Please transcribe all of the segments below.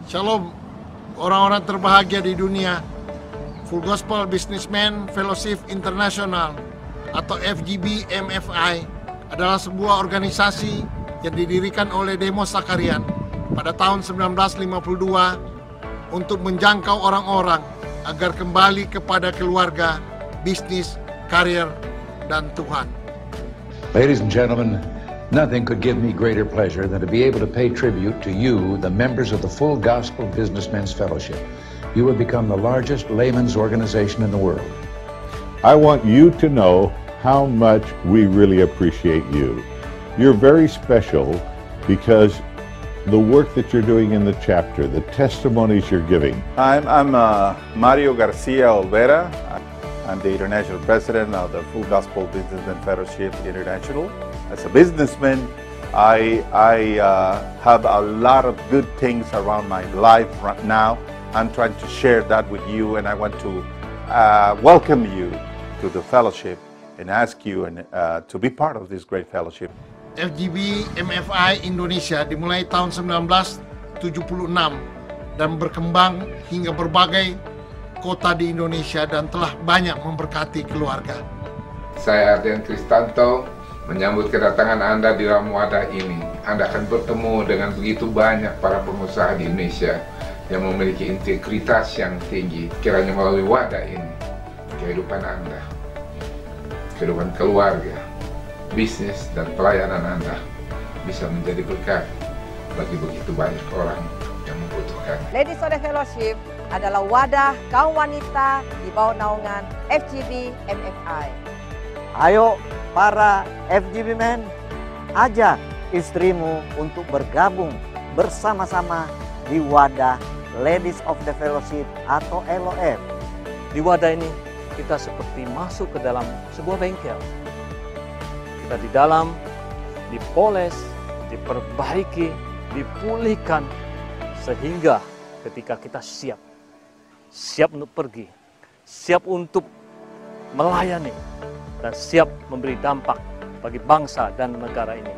Shalom, orang-orang terbahagia di dunia. Full Gospel Businessman Fellowship International atau FGB MFI adalah sebuah organisasi yang didirikan oleh Demos Sakarian pada tahun 1952 untuk menjangkau orang-orang agar kembali kepada keluarga, bisnis, karir, dan Tuhan. Ladies and gentlemen, nothing could give me greater pleasure than to be able to pay tribute to you, the members of the Full Gospel Businessmen's Fellowship. You have become the largest layman's organization in the world. I want you to know how much we really appreciate you. You're very special because the work that you're doing in the chapter, the testimonies you're giving. I'm Mario Garcia Olvera. I'm the International President of the Full Gospel Businessmen Fellowship International. As a businessman, I have a lot of good things around my life right now. I'm trying to share that with you, and I want to welcome you to the fellowship and ask you to be part of this great fellowship. FGB MFI Indonesia dimulai tahun 1976 dan berkembang hingga berbagai kota di Indonesia dan telah banyak memberkati keluarga. Saya Ardian Kristanto menyambut kedatangan Anda di dalam wadah ini. Anda akan bertemu dengan begitu banyak para pengusaha di Indonesia yang memiliki integritas yang tinggi. Kiranya melalui wadah ini, kehidupan Anda, kehidupan keluarga, bisnis, dan pelayanan Anda bisa menjadi berkat bagi begitu banyak orang yang membutuhkan. Ladies of the Fellowship adalah wadah kaum wanita di bawah naungan FGB MFI. Ayo para FGB Men, ajak istrimu untuk bergabung bersama-sama di wadah Ladies of the Fellowship atau LOF. Di wadah ini kita seperti masuk ke dalam sebuah bengkel. Kita di dalam dipoles, diperbaiki, dipulihkan sehingga ketika kita siap untuk pergi, siap untuk melayani, dan siap memberi dampak bagi bangsa dan negara ini.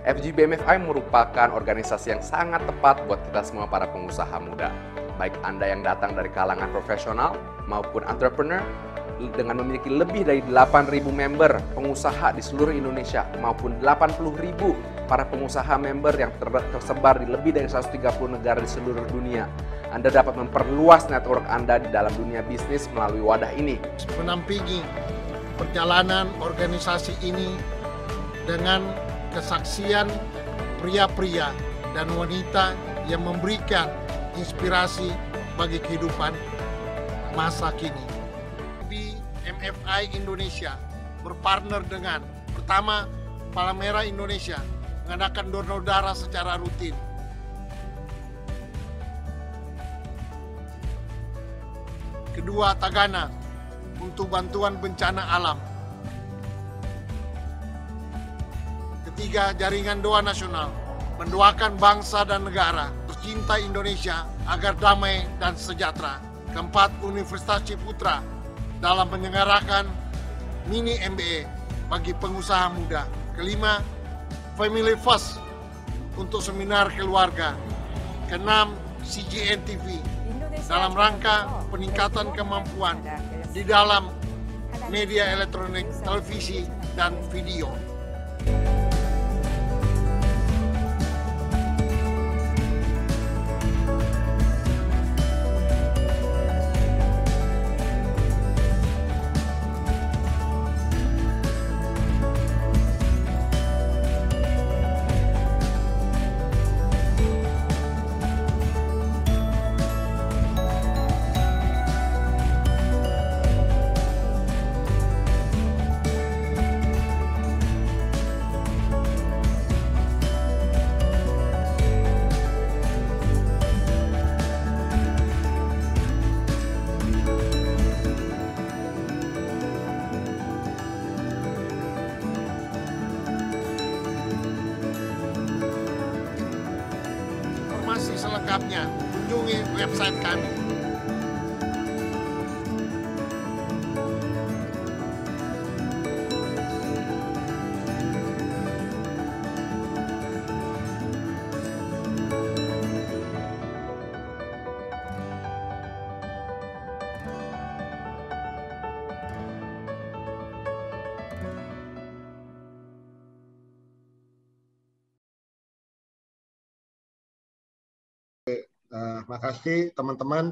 FGB MFI merupakan organisasi yang sangat tepat buat kita semua para pengusaha muda. Baik Anda yang datang dari kalangan profesional maupun entrepreneur, dengan memiliki lebih dari 8.000 member pengusaha di seluruh Indonesia maupun 80.000 para pengusaha member yang tersebar di lebih dari 130 negara di seluruh dunia. Anda dapat memperluas network Anda di dalam dunia bisnis melalui wadah ini. Menampingi perjalanan organisasi ini dengan kesaksian pria-pria dan wanita yang memberikan inspirasi bagi kehidupan masa kini. MFI Indonesia berpartner dengan pertama Palang Merah Indonesia mengadakan donor darah secara rutin. Kedua, Tagana untuk bantuan bencana alam. Ketiga, Jaringan Doa Nasional mendoakan bangsa dan negara tercinta Indonesia agar damai dan sejahtera. Keempat, Universitas Ciputra dalam menyelenggarakan mini MBA bagi pengusaha muda. Kelima, Family First untuk seminar keluarga. Keenam, CGN TV dalam rangka peningkatan kemampuan di dalam media elektronik, televisi, dan video. Informasi selengkapnya kunjungi website kami. Makasih teman-teman.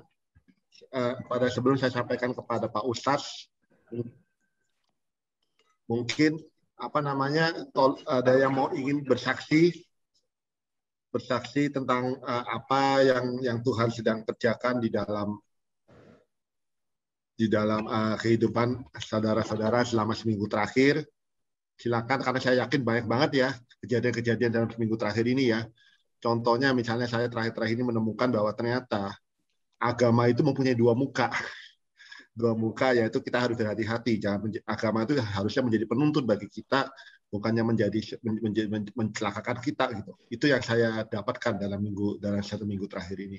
Pada sebelum saya sampaikan kepada Pak Ustadz, mungkin ada yang mau ingin bersaksi tentang apa yang Tuhan sedang kerjakan di dalam kehidupan saudara-saudara selama seminggu terakhir. Silakan, karena saya yakin banyak banget ya kejadian-kejadian dalam seminggu terakhir ini ya. Contohnya misalnya saya terakhir-terakhir ini menemukan bahwa ternyata agama itu mempunyai dua muka. Dua muka, yaitu kita harus berhati-hati. Agama itu harusnya menjadi penuntun bagi kita, bukannya mencelakakan kita gitu. Itu yang saya dapatkan dalam satu minggu terakhir ini.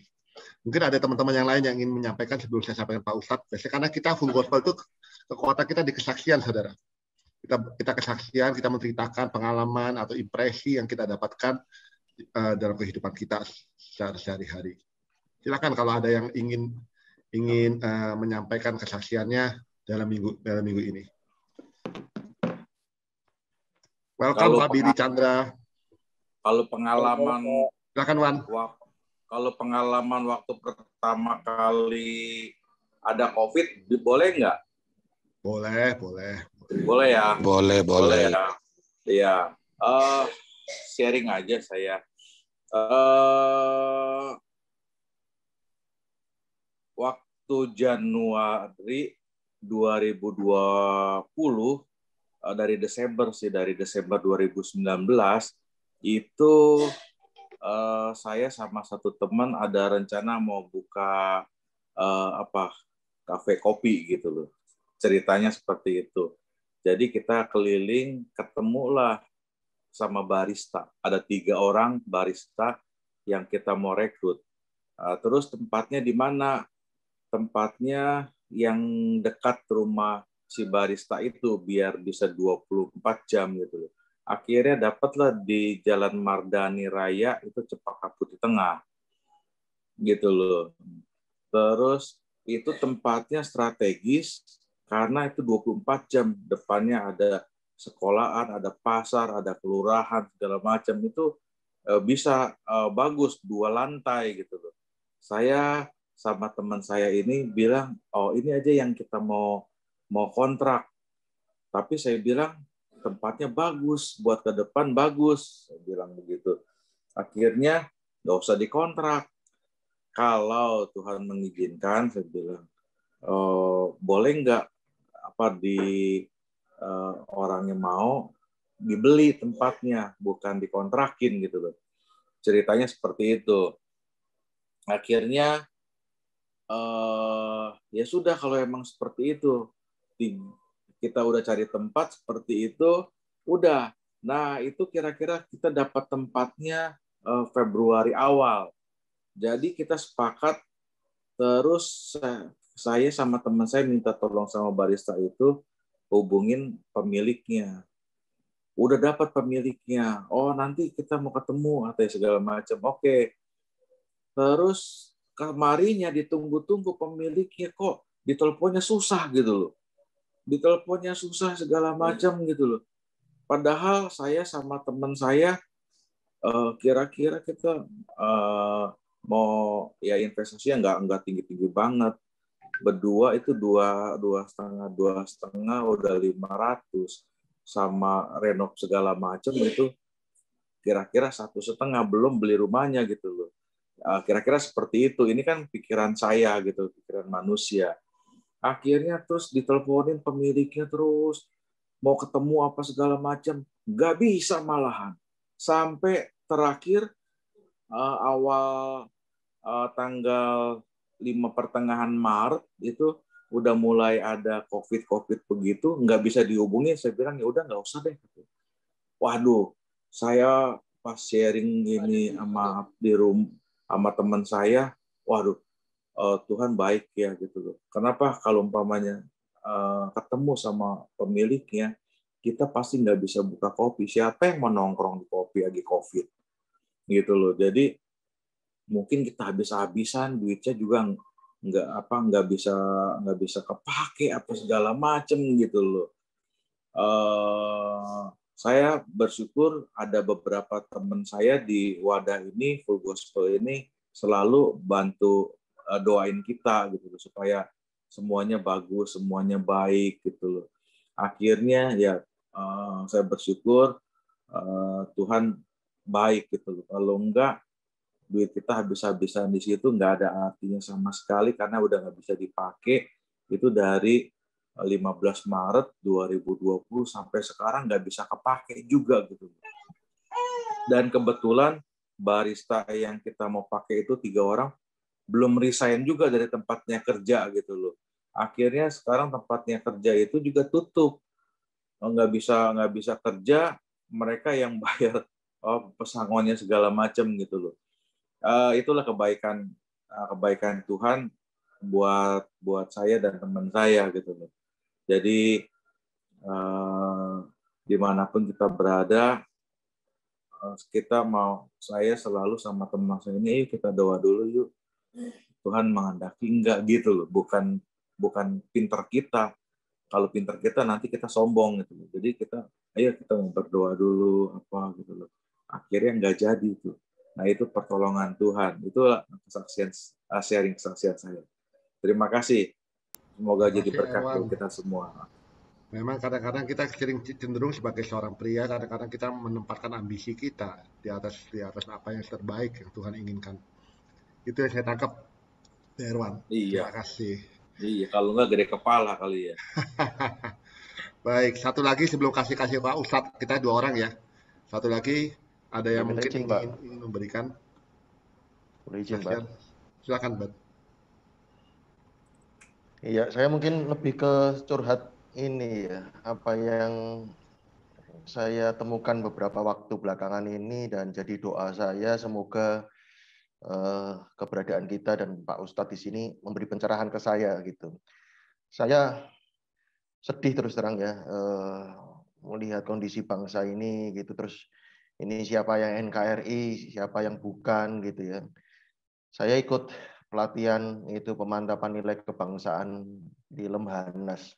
Mungkin ada teman-teman yang lain yang ingin menyampaikan sebelum saya sampaikan Pak Ustadz. Biasanya karena kita full gospel itu kekuatan kita di kesaksian, saudara. Kita kesaksian, kita menceritakan pengalaman atau impresi yang kita dapatkan dalam kehidupan kita sehari-hari. Silakan kalau ada yang ingin menyampaikan kesaksiannya dalam minggu ini. Welcome Pak Billy Chandra. Kalau pengalaman, silakan Wan. Kalau pengalaman waktu pertama kali ada COVID, boleh nggak? Boleh. Boleh ya? Boleh. Ya. Iya. Sharing aja saya. Waktu Januari 2020, dari Desember 2019, itu saya sama satu teman ada rencana mau buka kafe kopi gitu loh. Ceritanya seperti itu. Jadi kita keliling, ketemulah sama barista. Ada 3 orang barista yang kita mau rekrut. Terus tempatnya di mana? Tempatnya yang dekat rumah si barista itu, biar bisa 24 jam gitu loh. Akhirnya dapatlah di Jalan Mardani Raya, itu Cempaka Putih Tengah. Gitu loh. Terus itu tempatnya strategis, karena itu 24 jam, depannya ada sekolahan, ada pasar, ada kelurahan, segala macam. Itu bisa bagus, 2 lantai gitu loh. Saya sama teman saya ini bilang, oh ini aja yang kita mau kontrak. Tapi saya bilang tempatnya bagus, buat ke depan bagus, saya bilang begitu. Akhirnya nggak usah dikontrak. Kalau Tuhan mengizinkan, saya bilang, boleh nggak orangnya mau dibeli tempatnya, bukan dikontrakin gitu loh. Ceritanya seperti itu. Akhirnya ya sudah, kalau emang seperti itu, kita udah cari tempat seperti itu, udah. Nah itu kira-kira kita dapat tempatnya Februari awal. Jadi kita sepakat, terus saya sama teman saya minta tolong sama barista itu hubungin pemiliknya. Udah dapat pemiliknya. Oh nanti kita mau ketemu atau segala macam. Oke. Terus kemarinnya ditunggu-tunggu pemiliknya, kok diteleponnya susah gitu loh. Diteleponnya susah segala macam gitu loh. Padahal saya sama teman saya kira-kira kita mau ya investasinya nggak tinggi-tinggi banget. Berdua itu dua setengah udah 500, sama renov segala macam itu kira-kira 1,5, belum beli rumahnya gitu loh. Kira-kira seperti itu. Ini kan pikiran saya gitu, pikiran manusia. Akhirnya terus diteleponin pemiliknya, terus mau ketemu apa segala macam, nggak bisa malahan. Sampai terakhir awal tanggal 5 pertengahan Maret itu udah mulai ada COVID begitu, nggak bisa dihubungi. Saya bilang ya udah nggak usah deh. Waduh, saya pas sharing gini sama teman saya, waduh, Tuhan baik ya gitu loh. Kenapa? Kalau umpamanya ketemu sama pemiliknya, kita pasti nggak bisa buka kopi. Siapa yang mau nongkrong di kopi lagi COVID? Gitu loh. Jadi mungkin kita habis-habisan, duitnya juga nggak bisa kepake apa segala macem gitu loh. Saya bersyukur ada beberapa teman saya di wadah ini, Full Gospel ini, selalu bantu doain kita gitu loh, supaya semuanya bagus, semuanya baik gitu loh. Akhirnya ya saya bersyukur Tuhan baik gitu loh. Kalau enggak, duit kita habis-habisan di situ, nggak ada artinya sama sekali karena udah nggak bisa dipakai. Itu dari 15 Maret 2020 sampai sekarang nggak bisa kepake juga gitu. Dan kebetulan barista yang kita mau pakai itu 3 orang belum resign juga dari tempatnya kerja gitu loh. Akhirnya sekarang tempatnya kerja itu juga tutup, nggak bisa kerja, mereka yang bayar pesangonnya segala macam gitu loh. Itulah kebaikan Tuhan buat saya dan teman saya gitu loh. Jadi dimanapun kita berada, saya selalu sama teman saya ini, kita doa dulu yuk, Tuhan menghendaki, enggak gitu loh, bukan pinter kita. Kalau pinter kita nanti kita sombong gitu loh. Jadi ayo kita berdoa dulu apa gitu loh. Akhirnya nggak jadi tuh. Nah, itu pertolongan Tuhan. Itulah sharing kesaksian saya. Terima kasih. Semoga jadi berkat buat kita semua. Memang kadang-kadang kita cenderung sebagai seorang pria, kadang-kadang kita menempatkan ambisi kita di atas apa yang terbaik yang Tuhan inginkan. Itu yang saya tangkap, Herwan. Iya. Terima kasih. Iya, kalau nggak gede kepala kali ya. Baik, satu lagi sebelum kasih Pak Ustadz, kita 2 orang ya. Satu lagi, ada yang mungkin ingin memberikan. Boleh izin, Pak. Silakan, Bang. Iya, saya mungkin lebih ke curhat ini ya, apa yang saya temukan beberapa waktu belakangan ini dan jadi doa saya semoga keberadaan kita dan Pak Ustadz di sini memberi pencerahan ke saya gitu. Saya sedih terus terang ya melihat kondisi bangsa ini gitu, terus ini siapa yang NKRI, siapa yang bukan gitu ya. Saya ikut pelatihan itu pemantapan nilai kebangsaan di Lemhanas.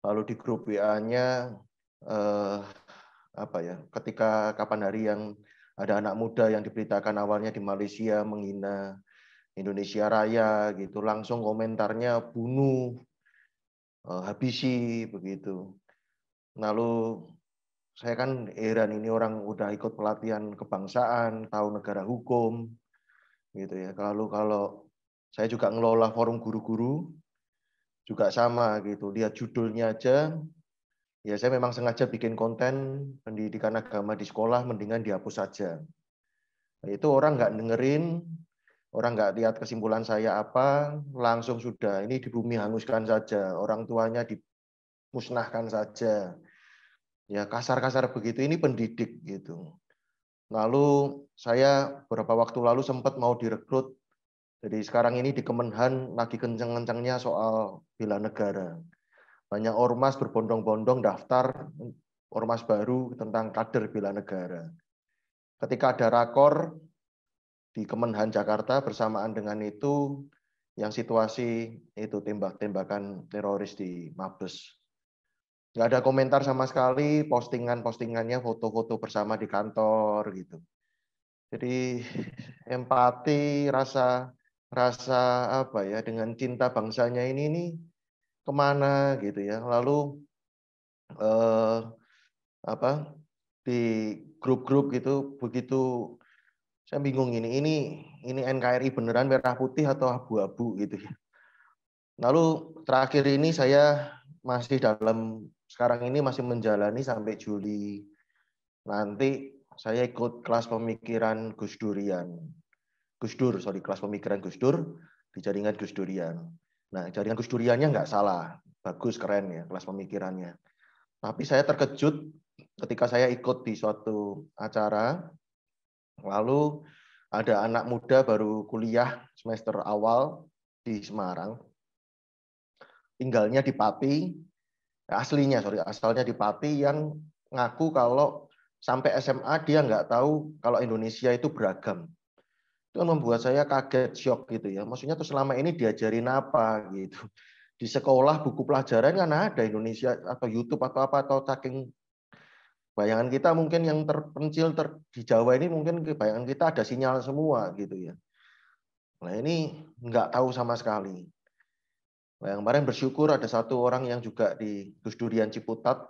Lalu di grup WA-nya ketika kapan hari yang ada anak muda yang diberitakan awalnya di Malaysia menghina Indonesia Raya gitu, langsung komentarnya bunuh, habisi begitu. Lalu saya kan heran, ini orang udah ikut pelatihan kebangsaan, tahu negara hukum gitu ya. Kalau saya juga ngelola forum guru-guru juga sama gitu, lihat judulnya aja ya, saya memang sengaja bikin konten pendidikan agama di sekolah mendingan dihapus saja. Nah, itu orang nggak dengerin, orang nggak lihat kesimpulan saya apa, langsung sudah ini di bumi hanguskan saja, orang tuanya dimusnahkan saja. Ya kasar-kasar begitu, ini pendidik gitu. Lalu saya beberapa waktu lalu sempat mau direkrut. Jadi sekarang ini di Kemenhan lagi kenceng-kencengnya soal bela negara. Banyak ormas berbondong-bondong daftar ormas baru tentang kader bela negara. Ketika ada rakor di Kemenhan Jakarta bersamaan dengan itu, yang situasi itu tembak-tembakan teroris di Mabes. Nggak ada komentar sama sekali, postingannya foto-foto bersama di kantor gitu. Jadi empati, rasa apa ya, dengan cinta bangsanya ini kemana gitu ya. Lalu di grup-grup gitu, begitu saya bingung ini NKRI beneran merah putih atau abu-abu gitu ya. Lalu terakhir ini saya masih sekarang ini masih menjalani sampai Juli. Nanti saya ikut kelas pemikiran Gus Dur, kelas pemikiran Gus Dur di jaringan Gus Durian. Nah, jaringan Gus Duriannya nggak salah, bagus, keren ya kelas pemikirannya. Tapi saya terkejut ketika saya ikut di suatu acara, lalu ada anak muda baru kuliah semester awal di Semarang, tinggalnya di Pati, asalnya di Pati, yang ngaku kalau sampai SMA dia nggak tahu kalau Indonesia itu beragam. Itu membuat saya kaget, shock gitu ya. Maksudnya tuh selama ini diajarin apa gitu. Di sekolah buku pelajaran kan ada Indonesia atau YouTube atau apa, atau saking bayangan kita mungkin yang terpencil di Jawa ini, mungkin bayangan kita ada sinyal semua gitu ya. Nah ini nggak tahu sama sekali. Nah, yang kemarin bersyukur ada satu orang yang juga di Gus Durian Ciputat,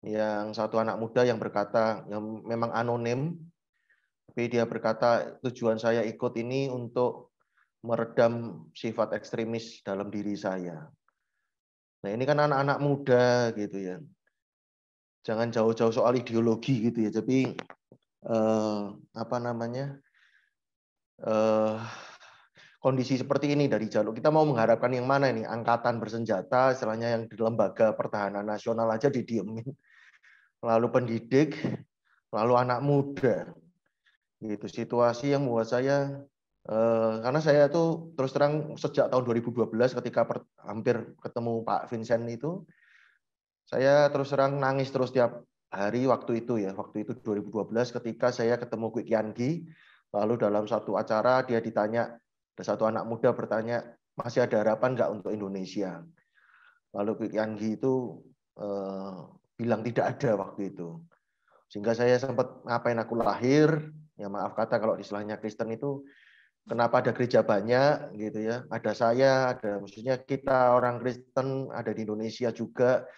yang satu anak muda yang berkata, yang memang anonim, tapi dia berkata tujuan saya ikut ini untuk meredam sifat ekstremis dalam diri saya. Nah ini kan anak-anak muda gitu ya. Jangan jauh-jauh soal ideologi gitu ya. Tapi apa namanya? Kondisi seperti ini dari jalur kita mau mengharapkan yang mana ini, angkatan bersenjata istilahnya yang di lembaga pertahanan nasional aja didiemin, lalu pendidik, lalu anak muda, gitu. Situasi yang membuat saya karena saya tuh terus terang sejak tahun 2012 ketika hampir ketemu Pak Vincent itu, saya terus terang nangis terus tiap hari waktu itu 2012 ketika saya ketemu Kwik Yangi, lalu dalam satu acara dia ditanya, ada satu anak muda bertanya, masih ada harapan nggak untuk Indonesia? Lalu Kwik Yangi itu bilang tidak ada waktu itu. Sehingga saya sempat ngapain aku lahir, ya maaf kata kalau istilahnya Kristen itu, kenapa ada gereja banyak gitu ya? Ada saya, ada maksudnya kita orang Kristen ada di Indonesia juga.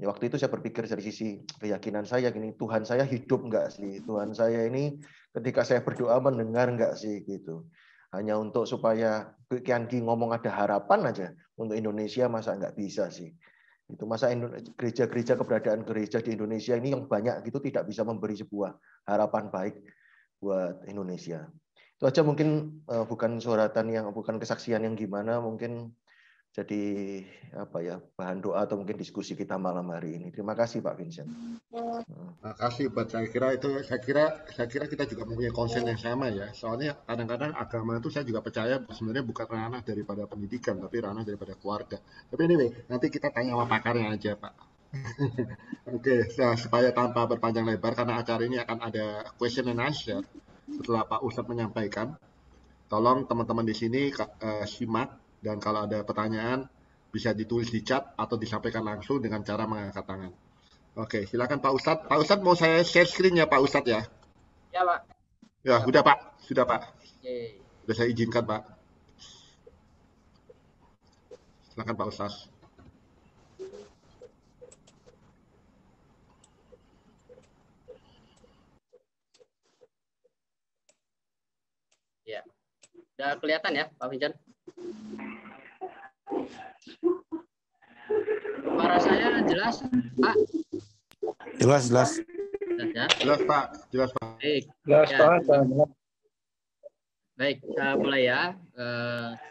Ya, waktu itu saya berpikir dari sisi keyakinan saya gini, Tuhan saya hidup nggak sih? Tuhan saya ini ketika saya berdoa mendengar nggak sih gitu? Hanya untuk supaya Kwik Yangi ngomong ada harapan aja untuk Indonesia, masa nggak bisa sih? Itu masa gereja-gereja, keberadaan gereja di Indonesia ini yang banyak gitu tidak bisa memberi sebuah harapan baik buat Indonesia. Itu aja mungkin bukan suratan yang bukan kesaksian yang gimana, mungkin jadi apa ya bahan doa atau mungkin diskusi kita malam hari ini. Terima kasih Pak Vincent. Terima kasih buat saya kira kita juga mempunyai konsen yang sama ya. Soalnya kadang-kadang agama itu saya juga percaya sebenarnya bukan ranah daripada pendidikan tapi ranah daripada keluarga. Tapi anyway, nanti kita tanya sama pakarnya aja Pak. Oke, supaya tanpa berpanjang lebar karena acara ini akan ada question and answer setelah Pak Ustadz menyampaikan. Tolong teman-teman di sini simak. Dan kalau ada pertanyaan bisa ditulis di chat atau disampaikan langsung dengan cara mengangkat tangan. Oke, silakan Pak Ustadz. Pak Ustadz mau saya share screen ya Pak Ustadz ya? Ya Pak. Ya, udah Pak. Sudah Pak. Oke. Sudah saya izinkan Pak. Silakan Pak Ustadz. Ya. Udah kelihatan ya Pak Vincent? Suara saya jelas, Pak? Jelas. Jelas ya? Jelas Pak. Baik. Jelas ya. Pak. Baik, saya mulai ya.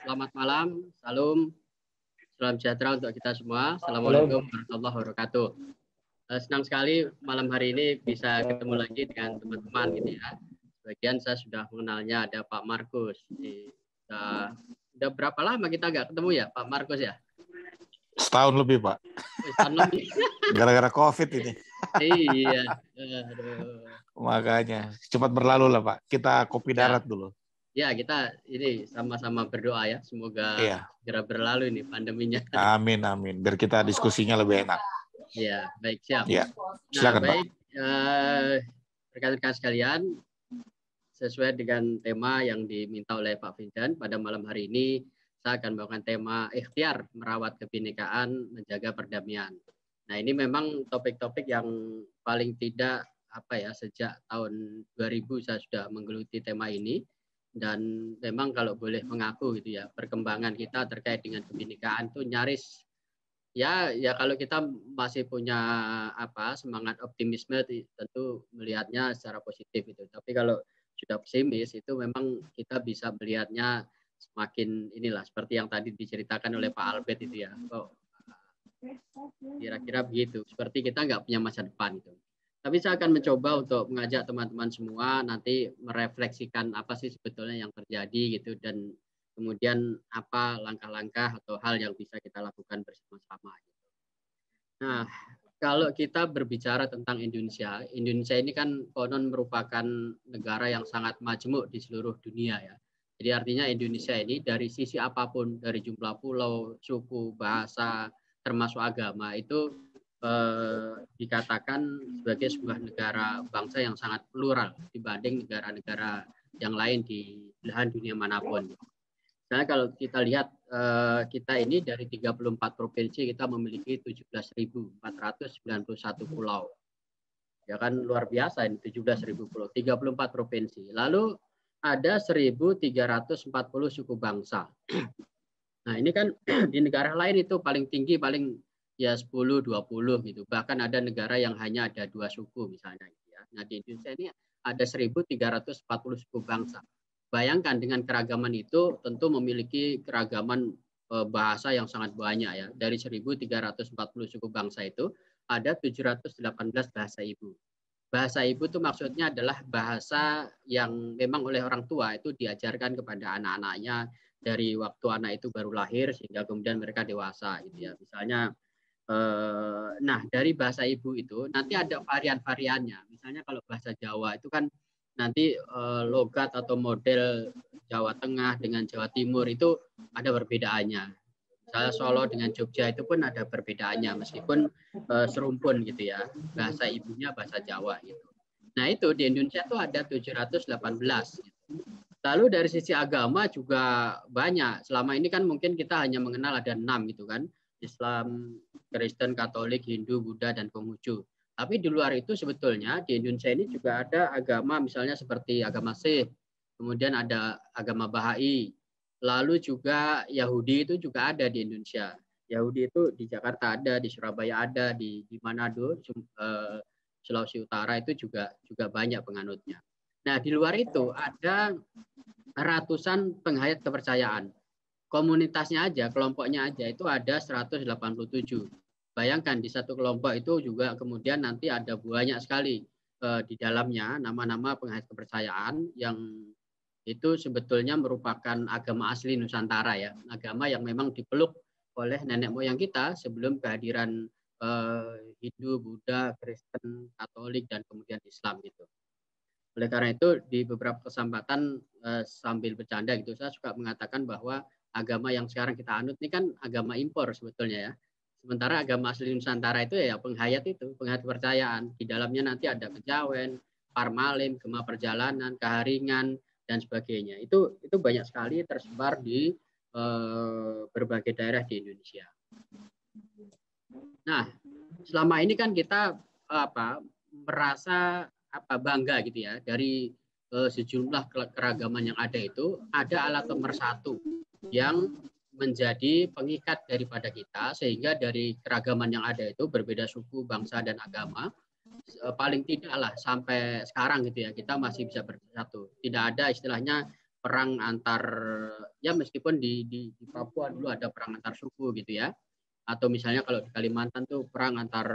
Selamat malam, salam sejahtera untuk kita semua. Assalamualaikum warahmatullahi wabarakatuh. Senang sekali malam hari ini bisa ketemu lagi dengan teman-teman gitu ya. Sebagian saya sudah mengenalnya, ada Pak Markus. Udah berapa lama kita nggak ketemu ya, Pak Markus ya? Setahun lebih, Pak. Setahun lebih. Gara-gara COVID ini. Iya. Aduh. Makanya cepat berlalu lah, Pak. Kita kopi darat dulu. Ya, kita ini sama-sama berdoa ya. Semoga segera berlalu ini pandeminya. Amin. Biar kita diskusinya lebih enak. Iya, baik, siap. Ya. Silakan, baik, rekan-rekan sekalian, sesuai dengan tema yang diminta oleh Pak Vincent pada malam hari ini, saya akan membawakan tema ikhtiar merawat kebinekaan, menjaga perdamaian. Nah, ini memang topik-topik yang paling tidak sejak tahun 2000 saya sudah menggeluti tema ini, dan memang kalau boleh mengaku gitu ya, perkembangan kita terkait dengan kebinekaan itu nyaris ya kalau kita masih punya semangat optimisme tentu melihatnya secara positif itu. Tapi kalau sudah pesimis itu memang kita bisa melihatnya semakin seperti yang tadi diceritakan oleh Pak Albert itu ya. Kira-kira begitu. Seperti kita nggak punya masa depan itu. Tapi saya akan mencoba untuk mengajak teman-teman semua nanti merefleksikan apa sih sebetulnya yang terjadi gitu, dan kemudian apa langkah-langkah atau hal yang bisa kita lakukan bersama-sama. Gitu. Nah, kalau kita berbicara tentang Indonesia ini kan konon merupakan negara yang sangat majemuk di seluruh dunia ya. Jadi artinya Indonesia ini dari sisi apapun, dari jumlah pulau, suku, bahasa, termasuk agama itu dikatakan sebagai sebuah negara bangsa yang sangat plural dibanding negara-negara yang lain di belahan dunia manapun. Misalnya kalau kita lihat kita ini dari 34 provinsi kita memiliki 17.491 pulau. Ya kan luar biasa ini 17.000 pulau, 34 provinsi. Lalu ada 1.340 suku bangsa. Nah, ini kan di negara lain itu paling tinggi paling ya 10 20 gitu. Bahkan ada negara yang hanya ada 2 suku misalnya gitu ya. Nah, di Indonesia ini ada 1.340 suku bangsa. Bayangkan dengan keragaman itu tentu memiliki keragaman bahasa yang sangat banyak ya. Dari 1.340 suku bangsa itu ada 718 bahasa ibu. Bahasa ibu itu maksudnya adalah bahasa yang memang oleh orang tua itu diajarkan kepada anak-anaknya dari waktu anak itu baru lahir sehingga kemudian mereka dewasa gitu ya. Misalnya nah dari bahasa ibu itu nanti ada varian-variannya. Misalnya kalau bahasa Jawa itu kan nanti logat atau model Jawa Tengah dengan Jawa Timur itu ada perbedaannya. Misalnya Solo dengan Jogja itu pun ada perbedaannya meskipun serumpun gitu ya. Bahasa ibunya bahasa Jawa gitu. Nah itu di Indonesia itu ada 718 gitu. Lalu dari sisi agama juga banyak. Selama ini kan mungkin kita hanya mengenal ada 6 gitu kan. Islam, Kristen, Katolik, Hindu, Buddha, dan Konghucu. Tapi di luar itu sebetulnya di Indonesia ini juga ada agama misalnya seperti agama Sikh, kemudian ada agama Bahai, lalu juga Yahudi itu juga ada di Indonesia. Yahudi itu di Jakarta ada, di Surabaya ada, di Manado, Sulawesi Utara itu juga banyak penganutnya. Nah di luar itu ada ratusan penghayat kepercayaan. Komunitasnya aja, kelompoknya aja itu ada 187. Bayangkan di satu kelompok itu juga kemudian nanti ada banyak sekali di dalamnya nama-nama penghayat kepercayaan yang itu sebetulnya merupakan agama asli Nusantara ya, agama yang memang dipeluk oleh nenek moyang kita sebelum kehadiran Hindu, Buddha, Kristen, Katolik dan kemudian Islam gitu. Oleh karena itu di beberapa kesempatan sambil bercanda gitu saya suka mengatakan bahwa agama yang sekarang kita anut ini kan agama impor sebetulnya ya. Sementara agama asli Nusantara itu ya penghayat kepercayaan. Di dalamnya nanti ada kejawen, parmalim, gema perjalanan, keharingan, dan sebagainya. Itu banyak sekali tersebar di berbagai daerah di Indonesia. Nah, selama ini kan kita merasa bangga gitu ya dari sejumlah keragaman yang ada itu ada alat pemersatu yang menjadi pengikat daripada kita sehingga dari keragaman yang ada itu berbeda suku, bangsa dan agama paling tidaklah sampai sekarang gitu ya kita masih bisa bersatu. Tidak ada istilahnya perang antar ya meskipun di Papua dulu ada perang antar suku gitu ya. Atau misalnya kalau di Kalimantan tuh perang antar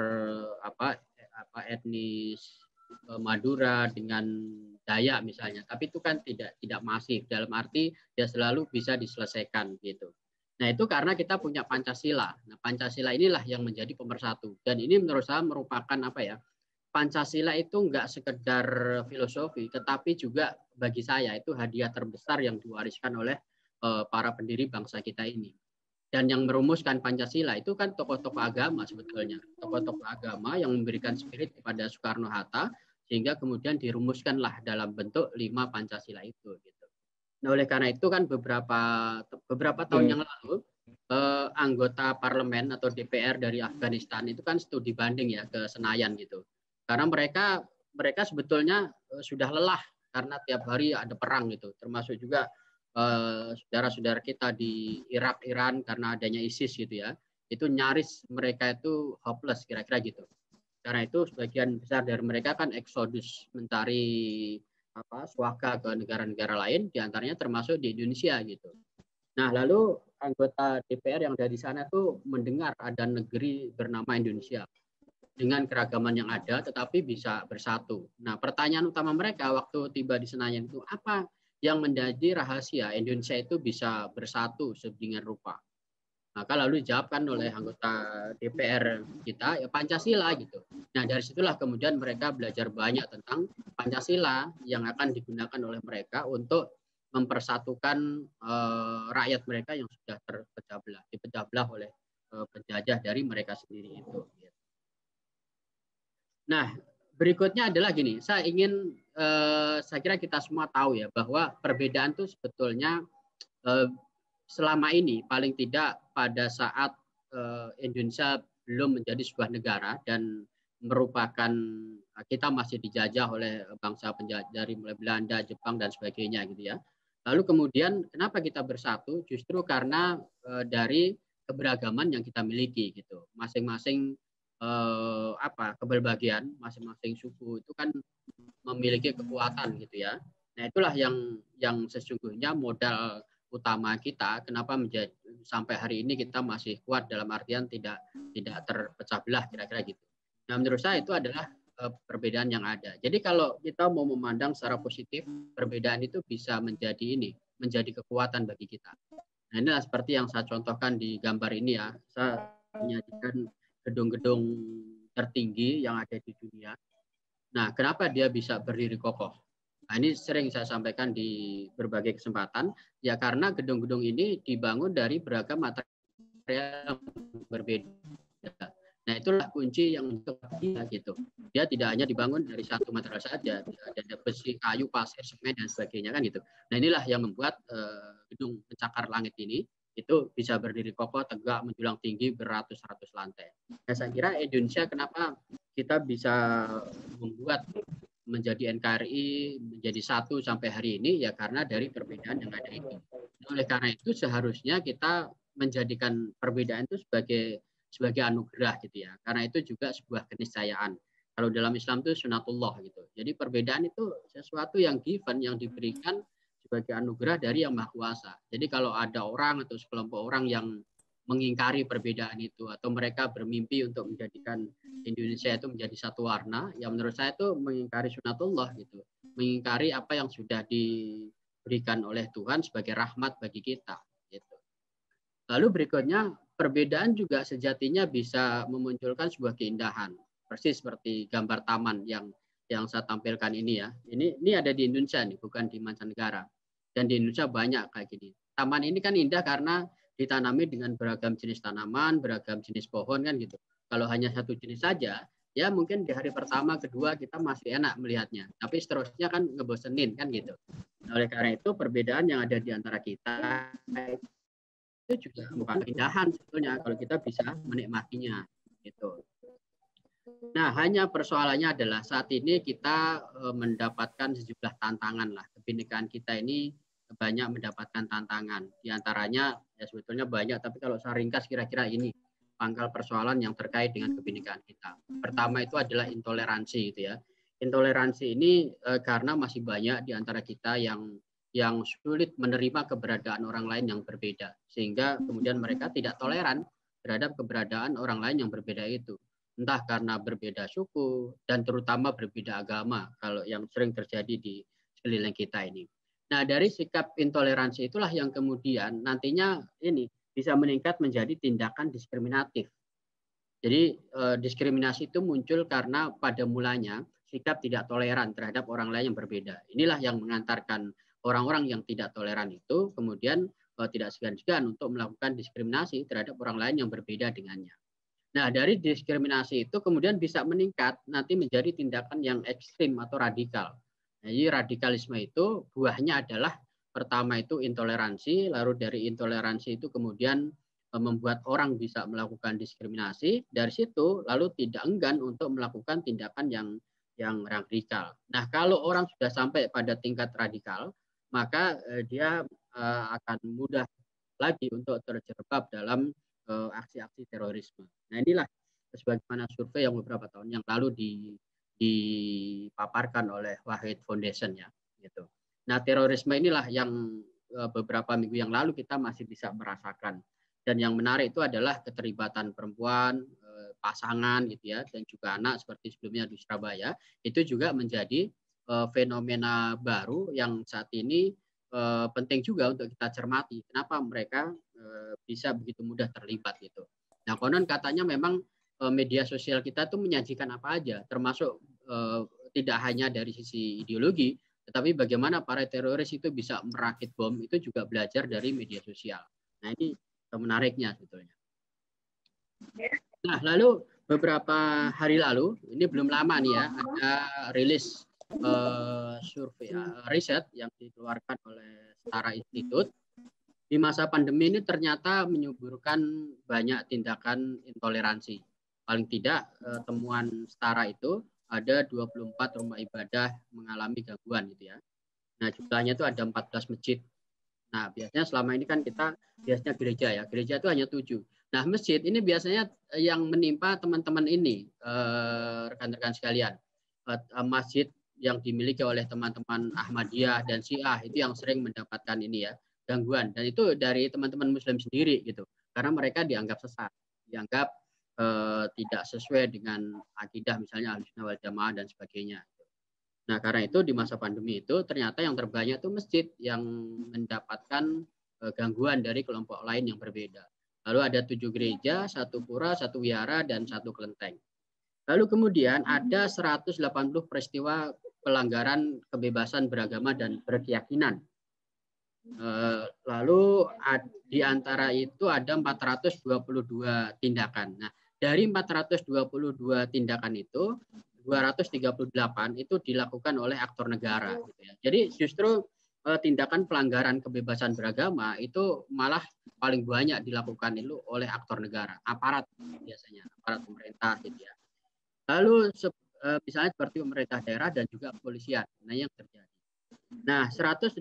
etnis Madura dengan Dayak misalnya. Tapi itu kan tidak masif dalam arti dia selalu bisa diselesaikan gitu. Nah itu karena kita punya Pancasila. Nah Pancasila inilah yang menjadi pemersatu. Dan ini menurut saya merupakan Pancasila itu enggak sekedar filosofi, tetapi juga bagi saya itu hadiah terbesar yang diwariskan oleh para pendiri bangsa kita ini. Dan yang merumuskan Pancasila itu kan tokoh-tokoh agama sebetulnya. Tokoh-tokoh agama yang memberikan spirit kepada Soekarno-Hatta sehingga kemudian dirumuskanlah dalam bentuk 5 Pancasila itu gitu. Nah, oleh karena itu kan beberapa tahun yang lalu anggota parlemen atau DPR dari Afghanistan itu kan studi banding ya ke Senayan gitu. Karena mereka sebetulnya sudah lelah karena tiap hari ada perang gitu. Termasuk juga saudara-saudara kita di Irak, Iran karena adanya ISIS gitu ya. Itu nyaris mereka itu hopeless kira-kira gitu. Karena itu sebagian besar dari mereka kan eksodus mencari suaka ke negara-negara lain, diantaranya termasuk di Indonesia gitu. Nah lalu anggota DPR yang dari sana tuh mendengar ada negeri bernama Indonesia dengan keragaman yang ada, tetapi bisa bersatu. Nah pertanyaan utama mereka waktu tiba di Senayan itu apa yang menjadi rahasia Indonesia itu bisa bersatu sedemikian rupa? Maka lalu dijawabkan oleh anggota DPR kita ya Pancasila gitu. Nah dari situlah kemudian mereka belajar banyak tentang Pancasila yang akan digunakan oleh mereka untuk mempersatukan rakyat mereka yang sudah dipecah belah oleh penjajah dari mereka sendiri itu. Nah berikutnya adalah gini, saya kira kita semua tahu ya bahwa perbedaan itu sebetulnya selama ini paling tidak pada saat Indonesia belum menjadi sebuah negara dan merupakan kita masih dijajah oleh bangsa penjajah dari mulai Belanda, Jepang dan sebagainya gitu ya. Lalu kemudian kenapa kita bersatu? Justru karena dari keberagaman yang kita miliki gitu. Masing-masing keberbagian, masing-masing suku itu kan memiliki kekuatan gitu ya. Nah, itulah yang sesungguhnya modal utama kita kenapa sampai hari ini kita masih kuat dalam artian tidak terpecah belah kira-kira gitu. Nah, menurut saya itu adalah perbedaan yang ada. Jadi kalau kita mau memandang secara positif, perbedaan itu bisa menjadi kekuatan bagi kita. Nah, inilah seperti yang saya contohkan di gambar ini ya. Saya menyajikan gedung-gedung tertinggi yang ada di dunia. Nah, kenapa dia bisa berdiri kokoh? Nah, ini sering saya sampaikan di berbagai kesempatan, ya karena gedung-gedung ini dibangun dari beragam material yang berbeda. Nah, itulah kunci yang untuk dia gitu. Dia tidak hanya dibangun dari satu material saja, ada besi, kayu, pasir, semen dan sebagainya kan gitu. Nah, inilah yang membuat gedung pencakar langit ini itu bisa berdiri kokoh, tegak, menjulang tinggi beratus-ratus lantai. Nah, saya kira Indonesia kenapa kita bisa membuat menjadi NKRI menjadi satu sampai hari ini ya karena dari perbedaan yang ada itu. Oleh karena itu seharusnya kita menjadikan perbedaan itu sebagai anugerah gitu ya. Karena itu juga sebuah keniscayaan. Kalau dalam Islam itu sunatullah gitu. Jadi perbedaan itu sesuatu yang given, yang diberikan sebagai anugerah dari Yang Maha Kuasa. Jadi kalau ada orang atau sekelompok orang yang mengingkari perbedaan itu atau mereka bermimpi untuk menjadikan Indonesia itu menjadi satu warna, ya menurut saya itu mengingkari sunatullah gitu, mengingkari apa yang sudah diberikan oleh Tuhan sebagai rahmat bagi kita gitu. Lalu berikutnya, perbedaan juga sejatinya bisa memunculkan sebuah keindahan, persis seperti gambar taman yang saya tampilkan ini ya. Ini ada di Indonesia nih, bukan di mancanegara. Dan di Indonesia banyak kayak gini. Taman ini kan indah karena ditanami dengan beragam jenis tanaman, beragam jenis pohon kan gitu. Kalau hanya satu jenis saja, ya mungkin di hari pertama, kedua kita masih enak melihatnya. Tapi seterusnya kan ngebosenin kan gitu. Nah, oleh karena itu perbedaan yang ada di antara kita itu juga bukan keindahan sebetulnya kalau kita bisa menikmatinya gitu. Nah, hanya persoalannya adalah saat ini kita mendapatkan sejumlah tantangan lah. Kebinekaan kita ini banyak mendapatkan tantangan. Di antaranya ya sebetulnya banyak, tapi kalau saya ringkas kira-kira ini pangkal persoalan yang terkait dengan kebinekaan kita. Pertama itu adalah intoleransi gitu ya. Intoleransi ini karena masih banyak di antara kita yang sulit menerima keberadaan orang lain yang berbeda, sehingga kemudian mereka tidak toleran terhadap keberadaan orang lain yang berbeda itu. Entah karena berbeda suku dan terutama berbeda agama, kalau yang sering terjadi di sekeliling kita ini. Nah, dari sikap intoleransi itulah yang kemudian nantinya ini bisa meningkat menjadi tindakan diskriminatif. Jadi diskriminasi itu muncul karena pada mulanya sikap tidak toleran terhadap orang lain yang berbeda. Inilah yang mengantarkan orang-orang yang tidak toleran itu kemudian tidak segan-segan untuk melakukan diskriminasi terhadap orang lain yang berbeda dengannya. Nah, dari diskriminasi itu kemudian bisa meningkat nanti menjadi tindakan yang ekstrim atau radikal. Jadi radikalisme itu buahnya adalah pertama itu intoleransi, lalu dari intoleransi itu kemudian membuat orang bisa melakukan diskriminasi, dari situ lalu tidak enggan untuk melakukan tindakan yang radikal. Nah, kalau orang sudah sampai pada tingkat radikal, maka dia akan mudah lagi untuk terjerembab dalam aksi-aksi terorisme. Nah, inilah sebagaimana survei yang beberapa tahun yang lalu dipaparkan oleh Wahid Foundation ya gitu. Nah, terorisme inilah yang beberapa minggu yang lalu kita masih bisa merasakan, dan yang menarik itu adalah keterlibatan perempuan, pasangan gitu ya, dan juga anak seperti sebelumnya di Surabaya. Itu juga menjadi fenomena baru yang saat ini penting juga untuk kita cermati. Kenapa mereka bisa begitu mudah terlibat gitu. Nah, konon katanya memang media sosial kita tuh menyajikan apa aja, termasuk tidak hanya dari sisi ideologi, tetapi bagaimana para teroris itu bisa merakit bom itu juga belajar dari media sosial. Nah, ini menariknya sebetulnya. Nah, lalu beberapa hari lalu, ini belum lama nih ya, ada rilis survei riset yang dikeluarkan oleh Setara Institute di masa pandemi ini ternyata menyuburkan banyak tindakan intoleransi. Paling tidak temuan setara itu ada 24 rumah ibadah mengalami gangguan gitu ya. Nah, jumlahnya itu ada 14 masjid. Nah, biasanya selama ini kan kita biasanya gereja ya. Gereja itu hanya 7. Nah, masjid ini biasanya yang menimpa teman-teman ini, rekan-rekan sekalian. Masjid yang dimiliki oleh teman-teman Ahmadiyah dan Syiah itu yang sering mendapatkan ini ya, gangguan. Dan itu dari teman-teman Muslim sendiri gitu. Karena mereka dianggap sesat, dianggap tidak sesuai dengan akidah misalnya Ahlussunnah wal Jamaah dan sebagainya. Nah, karena itu di masa pandemi itu ternyata yang terbanyak itu masjid yang mendapatkan gangguan dari kelompok lain yang berbeda. Lalu ada 7 gereja, 1 pura, 1 wihara, dan 1 kelenteng. Lalu kemudian ada 180 peristiwa pelanggaran kebebasan beragama dan berkeyakinan. Lalu di antara itu ada 422 tindakan. Nah, dari 422 tindakan itu 238 itu dilakukan oleh aktor negara gitu ya. Jadi justru tindakan pelanggaran kebebasan beragama itu malah paling banyak dilakukan itu oleh aktor negara, aparat biasanya, aparat pemerintah gitu ya. Lalu misalnya seperti pemerintah daerah dan juga kepolisian. Nah, yang terjadi. Nah, 184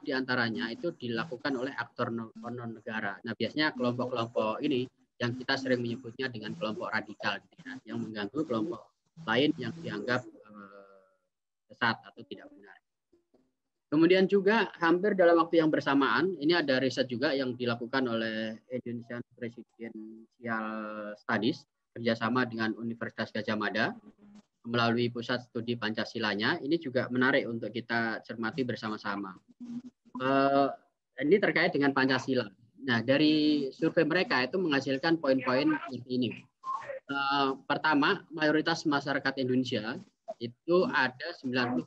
diantaranya itu dilakukan oleh aktor non-negara. Nah, biasanya kelompok-kelompok ini yang kita sering menyebutnya dengan kelompok radikal, gitu ya, yang mengganggu kelompok lain yang dianggap sesat atau tidak benar. Kemudian juga hampir dalam waktu yang bersamaan, ini ada riset juga yang dilakukan oleh Indonesian Presidential Studies kerjasama dengan Universitas Gadjah Mada melalui pusat studi Pancasilanya. Ini juga menarik untuk kita cermati bersama-sama. Ini terkait dengan Pancasila. Nah, dari survei mereka itu menghasilkan poin-poin seperti ini. Pertama, mayoritas masyarakat Indonesia itu ada 96%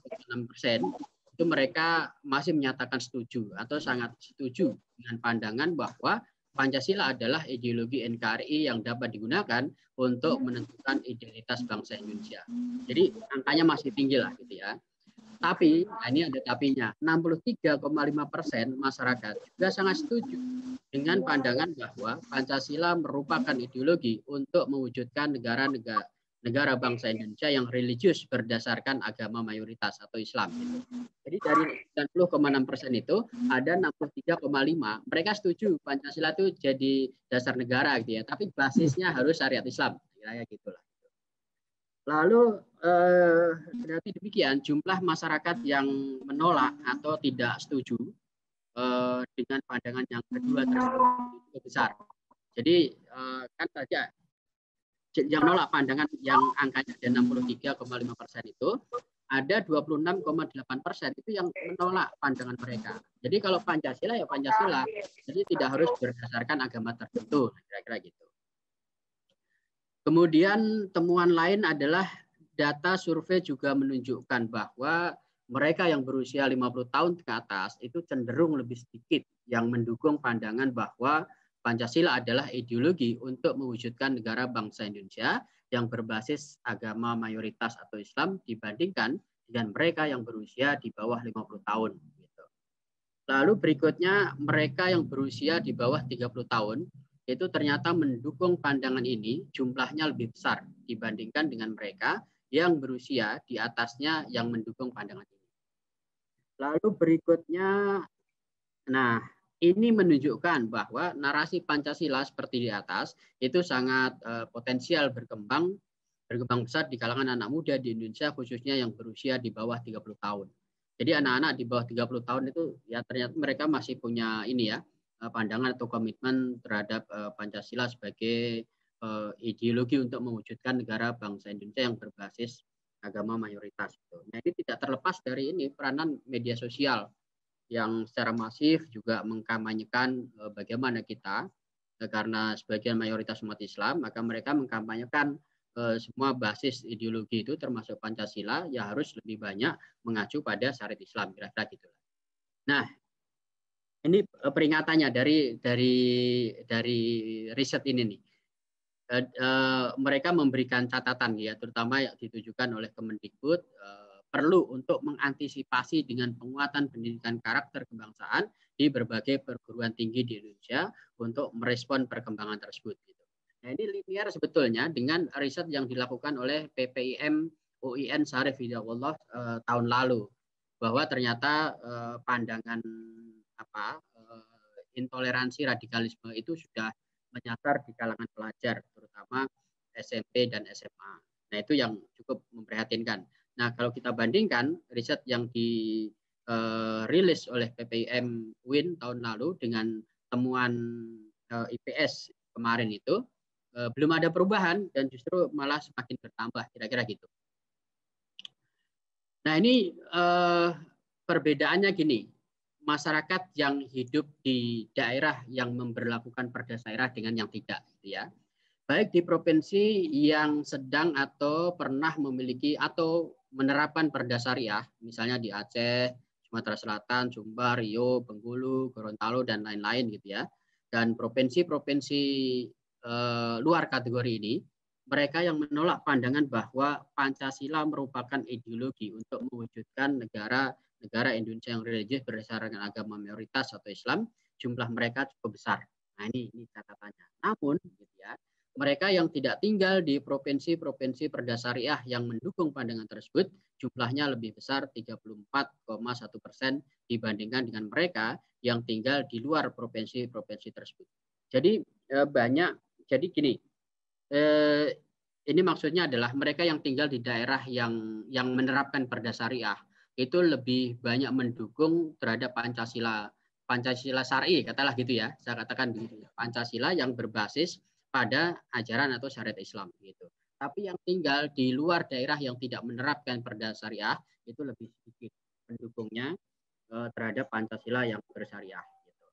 itu mereka masih menyatakan setuju atau sangat setuju dengan pandangan bahwa Pancasila adalah ideologi NKRI yang dapat digunakan untuk menentukan identitas bangsa Indonesia. Jadi angkanya masih tinggi lah gitu ya. Tapi, nah ini ada tapinya, 63,5% masyarakat juga sangat setuju dengan pandangan bahwa Pancasila merupakan ideologi untuk mewujudkan negara bangsa Indonesia yang religius berdasarkan agama mayoritas atau Islam. Gitu. Jadi dari 90,6% itu ada 63,5 mereka setuju Pancasila itu jadi dasar negara gitu ya, tapi basisnya harus syariat Islam, kira-kira gitulah. Lalu berarti demikian jumlah masyarakat yang menolak atau tidak setuju dengan pandangan yang kedua tersebut besar. Jadi kan saja yang menolak pandangan yang angkanya ada 63,5% itu ada 26,8% itu yang menolak pandangan mereka. Jadi kalau Pancasila ya Pancasila, jadi tidak harus berdasarkan agama tertentu, kira-kira gitu. Kemudian temuan lain adalah data survei juga menunjukkan bahwa mereka yang berusia 50 tahun ke atas itu cenderung lebih sedikit yang mendukung pandangan bahwa Pancasila adalah ideologi untuk mewujudkan negara bangsa Indonesia yang berbasis agama mayoritas atau Islam dibandingkan dengan mereka yang berusia di bawah 50 tahun. Lalu berikutnya mereka yang berusia di bawah 30 tahun itu ternyata mendukung pandangan ini jumlahnya lebih besar dibandingkan dengan mereka yang berusia di atasnya yang mendukung pandangan ini. Lalu berikutnya, nah ini menunjukkan bahwa narasi Pancasila seperti di atas itu sangat potensial berkembang besar di kalangan anak muda di Indonesia khususnya yang berusia di bawah 30 tahun. Jadi anak-anak di bawah 30 tahun itu ya ternyata mereka masih punya ini ya pandangan atau komitmen terhadap Pancasila sebagai ideologi untuk mewujudkan negara bangsa Indonesia yang berbasis agama mayoritas. Nah ini tidak terlepas dari ini peranan media sosial yang secara masif juga mengkampanyekan bagaimana kita karena sebagian mayoritas umat Islam maka mereka mengkampanyekan semua basis ideologi itu termasuk Pancasila ya harus lebih banyak mengacu pada syariat Islam kira-kira gitu. Nah ini peringatannya dari riset ini nih. Mereka memberikan catatan ya terutama yang ditujukan oleh Kemendikbud perlu untuk mengantisipasi dengan penguatan pendidikan karakter kebangsaan di berbagai perguruan tinggi di Indonesia untuk merespon perkembangan tersebut. Gitu. Nah, ini linear sebetulnya dengan riset yang dilakukan oleh PPIM UIN Syarif Hidayatullah tahun lalu, bahwa ternyata pandangan intoleransi radikalisme itu sudah menyasar di kalangan pelajar, terutama SMP dan SMA. Nah, itu yang cukup memprihatinkan. Nah, kalau kita bandingkan riset yang dirilis oleh PPIM UIN tahun lalu dengan temuan IPS kemarin itu, belum ada perubahan dan justru malah semakin bertambah, kira-kira gitu. Nah, ini perbedaannya gini, masyarakat yang hidup di daerah yang memberlakukan perda daerah dengan yang tidak, gitu ya. Baik di provinsi yang sedang atau pernah memiliki atau menerapkan perda syariah, misalnya di Aceh, Sumatera Selatan, Sumbar, Riau, Bengkulu, Gorontalo, dan lain-lain gitu ya. Dan provinsi-provinsi luar kategori ini, mereka yang menolak pandangan bahwa Pancasila merupakan ideologi untuk mewujudkan negara Indonesia yang religius berdasarkan agama mayoritas atau Islam, jumlah mereka cukup besar. Nah, ini catatannya. Namun, gitu ya, mereka yang tidak tinggal di provinsi-provinsi perda syariah yang mendukung pandangan tersebut, jumlahnya lebih besar 34,1% dibandingkan dengan mereka yang tinggal di luar provinsi-provinsi tersebut. Jadi jadi gini, ini maksudnya adalah mereka yang tinggal di daerah yang menerapkan perda syariah itu lebih banyak mendukung terhadap Pancasila syar'i, katalah gitu ya, saya katakan begitu, Pancasila yang berbasis pada ajaran atau syariat Islam gitu. Tapi yang tinggal di luar daerah yang tidak menerapkan perda syariah itu lebih sedikit pendukungnya terhadap Pancasila yang bersyariah. Gitu.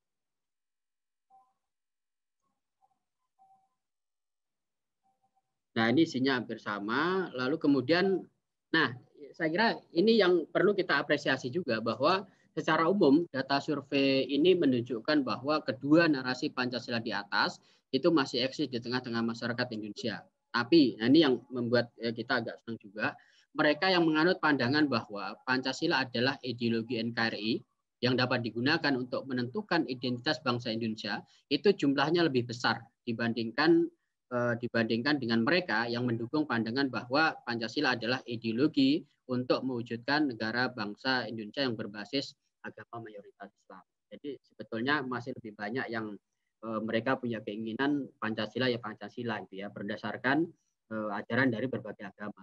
Nah, ini isinya hampir sama. Lalu kemudian, nah saya kira ini yang perlu kita apresiasi juga, bahwa secara umum data survei ini menunjukkan bahwa kedua narasi Pancasila di atas itu masih eksis di tengah-tengah masyarakat Indonesia. Tapi, nah ini yang membuat kita agak senang juga, mereka yang menganut pandangan bahwa Pancasila adalah ideologi NKRI yang dapat digunakan untuk menentukan identitas bangsa Indonesia, itu jumlahnya lebih besar dibandingkan dengan mereka yang mendukung pandangan bahwa Pancasila adalah ideologi untuk mewujudkan negara bangsa Indonesia yang berbasis agama mayoritas Islam. Jadi sebetulnya masih lebih banyak yang mereka punya keinginan Pancasila ya Pancasila itu ya, berdasarkan ajaran dari berbagai agama.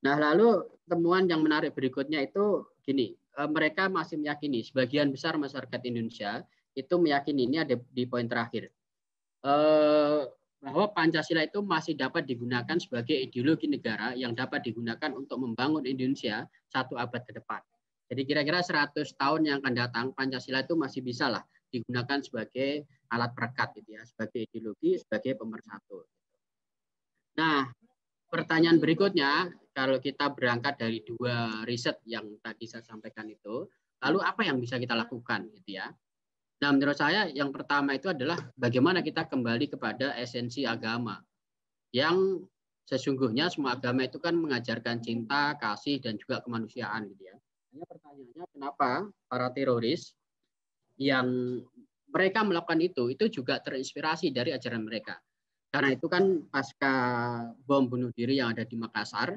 Nah, lalu temuan yang menarik berikutnya itu gini, mereka masih meyakini, sebagian besar masyarakat Indonesia itu meyakini, ini ada di poin terakhir, bahwa Pancasila itu masih dapat digunakan sebagai ideologi negara yang dapat digunakan untuk membangun Indonesia 1 abad ke depan. Jadi kira-kira 100 tahun yang akan datang, Pancasila itu masih bisa lah digunakan sebagai alat perekat gitu ya, sebagai ideologi, sebagai pemersatu. Nah, pertanyaan berikutnya, kalau kita berangkat dari 2 riset yang tadi saya sampaikan itu, lalu apa yang bisa kita lakukan gitu ya? Nah, menurut saya yang pertama itu adalah bagaimana kita kembali kepada esensi agama, yang sesungguhnya semua agama itu kan mengajarkan cinta, kasih, dan juga kemanusiaan gitu ya. Hanya pertanyaannya, kenapa para teroris yang mereka melakukan itu juga terinspirasi dari ajaran mereka. Karena itu kan pasca bom bunuh diri yang ada di Makassar,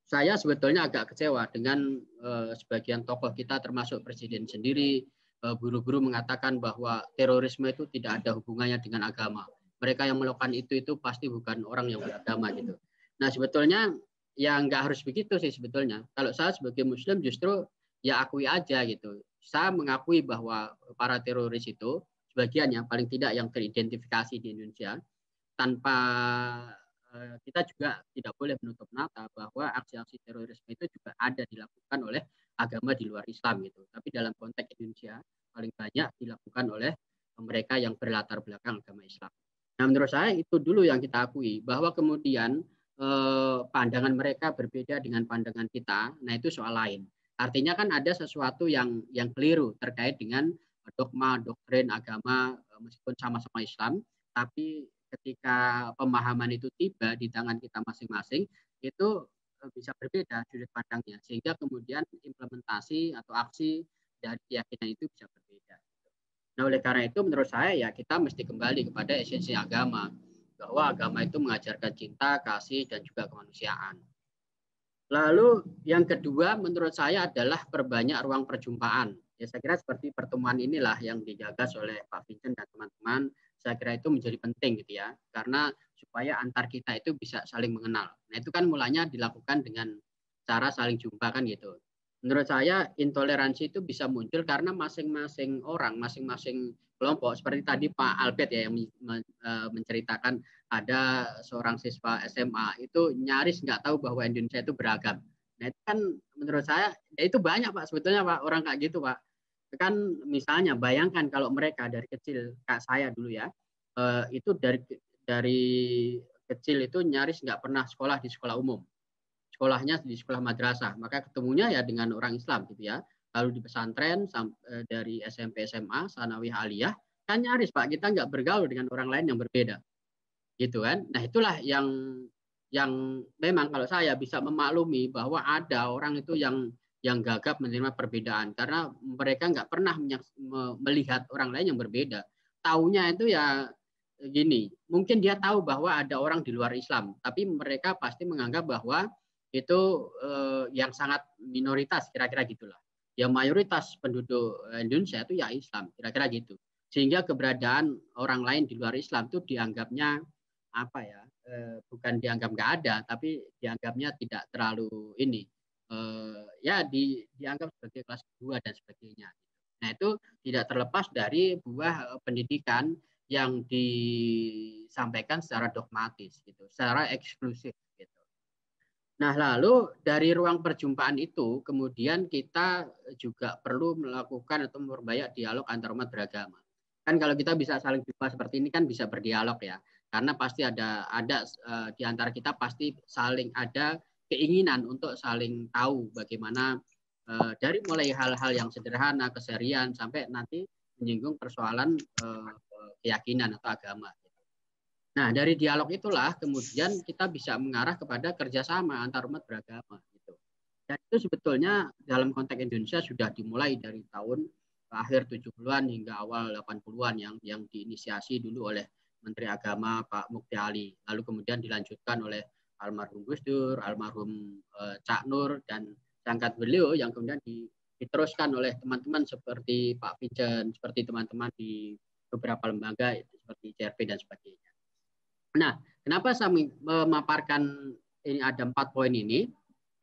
saya sebetulnya agak kecewa dengan sebagian tokoh kita termasuk presiden sendiri, buru-buru mengatakan bahwa terorisme itu tidak ada hubungannya dengan agama. Mereka yang melakukan itu pasti bukan orang yang beragama gitu. Nah, sebetulnya ya nggak harus begitu sih sebetulnya. Kalau saya sebagai Muslim justru ya akui aja gitu. Saya mengakui bahwa para teroris itu sebagiannya paling tidak yang teridentifikasi di Indonesia, tanpa kita juga tidak boleh menutup mata bahwa aksi-aksi terorisme itu juga ada dilakukan oleh agama di luar Islam gitu. Tapi dalam konteks Indonesia paling banyak dilakukan oleh mereka yang berlatar belakang agama Islam. Nah, menurut saya itu dulu yang kita akui, bahwa kemudian pandangan mereka berbeda dengan pandangan kita. Nah, itu soal lain. Artinya kan ada sesuatu yang keliru terkait dengan dogma, doktrin agama, meskipun sama-sama Islam, tapi ketika pemahaman itu tiba di tangan kita masing-masing, itu bisa berbeda sudut pandangnya, sehingga kemudian implementasi atau aksi dari keyakinan itu bisa berbeda. Nah, oleh karena itu menurut saya ya kita mesti kembali kepada esensi agama, bahwa agama itu mengajarkan cinta, kasih, dan juga kemanusiaan. Lalu yang kedua menurut saya adalah perbanyak ruang perjumpaan. Ya, saya kira seperti pertemuan inilah yang digagas oleh Pak Vincent dan teman-teman. Saya kira itu menjadi penting gitu ya, karena supaya antar kita itu bisa saling mengenal. Nah, itu kan mulanya dilakukan dengan cara saling jumpa kan gitu. Menurut saya intoleransi itu bisa muncul karena masing-masing orang, masing-masing kelompok, seperti tadi Pak Albert ya yang menceritakan ada seorang siswa SMA itu nyaris nggak tahu bahwa Indonesia itu beragam. Nah, itu kan menurut saya ya itu banyak Pak sebetulnya Pak orang kayak gitu Pak. Kan misalnya bayangkan kalau mereka dari kecil kayak saya dulu ya, itu dari kecil itu nyaris nggak pernah sekolah di sekolah umum. Sekolahnya di sekolah madrasah, maka ketemunya ya dengan orang Islam gitu ya. Lalu di pesantren dari SMP SMA sanawiyah aliyah kan nyaris Pak kita nggak bergaul dengan orang lain yang berbeda gitu kan. Nah, itulah yang memang kalau saya bisa memaklumi bahwa ada orang itu yang gagap menerima perbedaan karena mereka nggak pernah melihat orang lain yang berbeda. Taunya itu ya gini, mungkin dia tahu bahwa ada orang di luar Islam, tapi mereka pasti menganggap bahwa itu yang sangat minoritas, kira-kira gitulah. Yang mayoritas penduduk Indonesia itu ya Islam, kira-kira gitu. Sehingga keberadaan orang lain di luar Islam itu dianggapnya apa ya? Bukan dianggap nggak ada, tapi dianggapnya tidak terlalu ini. Ya dianggap sebagai kelas kedua dan sebagainya. Nah, itu tidak terlepas dari buah pendidikan yang disampaikan secara dogmatis gitu, secara eksklusif gitu. Nah, lalu dari ruang perjumpaan itu kemudian kita juga perlu melakukan atau memperbanyak dialog antar umat beragama. Kan kalau kita bisa saling jumpa seperti ini kan bisa berdialog ya. Karena pasti ada di antara kita pasti saling ada keinginan untuk saling tahu bagaimana dari mulai hal-hal yang sederhana, keseharian sampai nanti menyinggung persoalan keyakinan atau agama. Nah, dari dialog itulah kemudian kita bisa mengarah kepada kerjasama antar umat beragama. Gitu. Dan itu sebetulnya dalam konteks Indonesia sudah dimulai dari tahun akhir 70-an hingga awal 80-an yang diinisiasi dulu oleh Menteri Agama Pak Mukti Ali. Lalu kemudian dilanjutkan oleh almarhum Gus Dur, almarhum Cak Nur, dan angkat beliau yang kemudian diteruskan oleh teman-teman seperti Pak Vincent, seperti teman-teman di beberapa lembaga seperti CRP dan sebagainya. Nah, kenapa saya memaparkan ini ada 4 poin ini?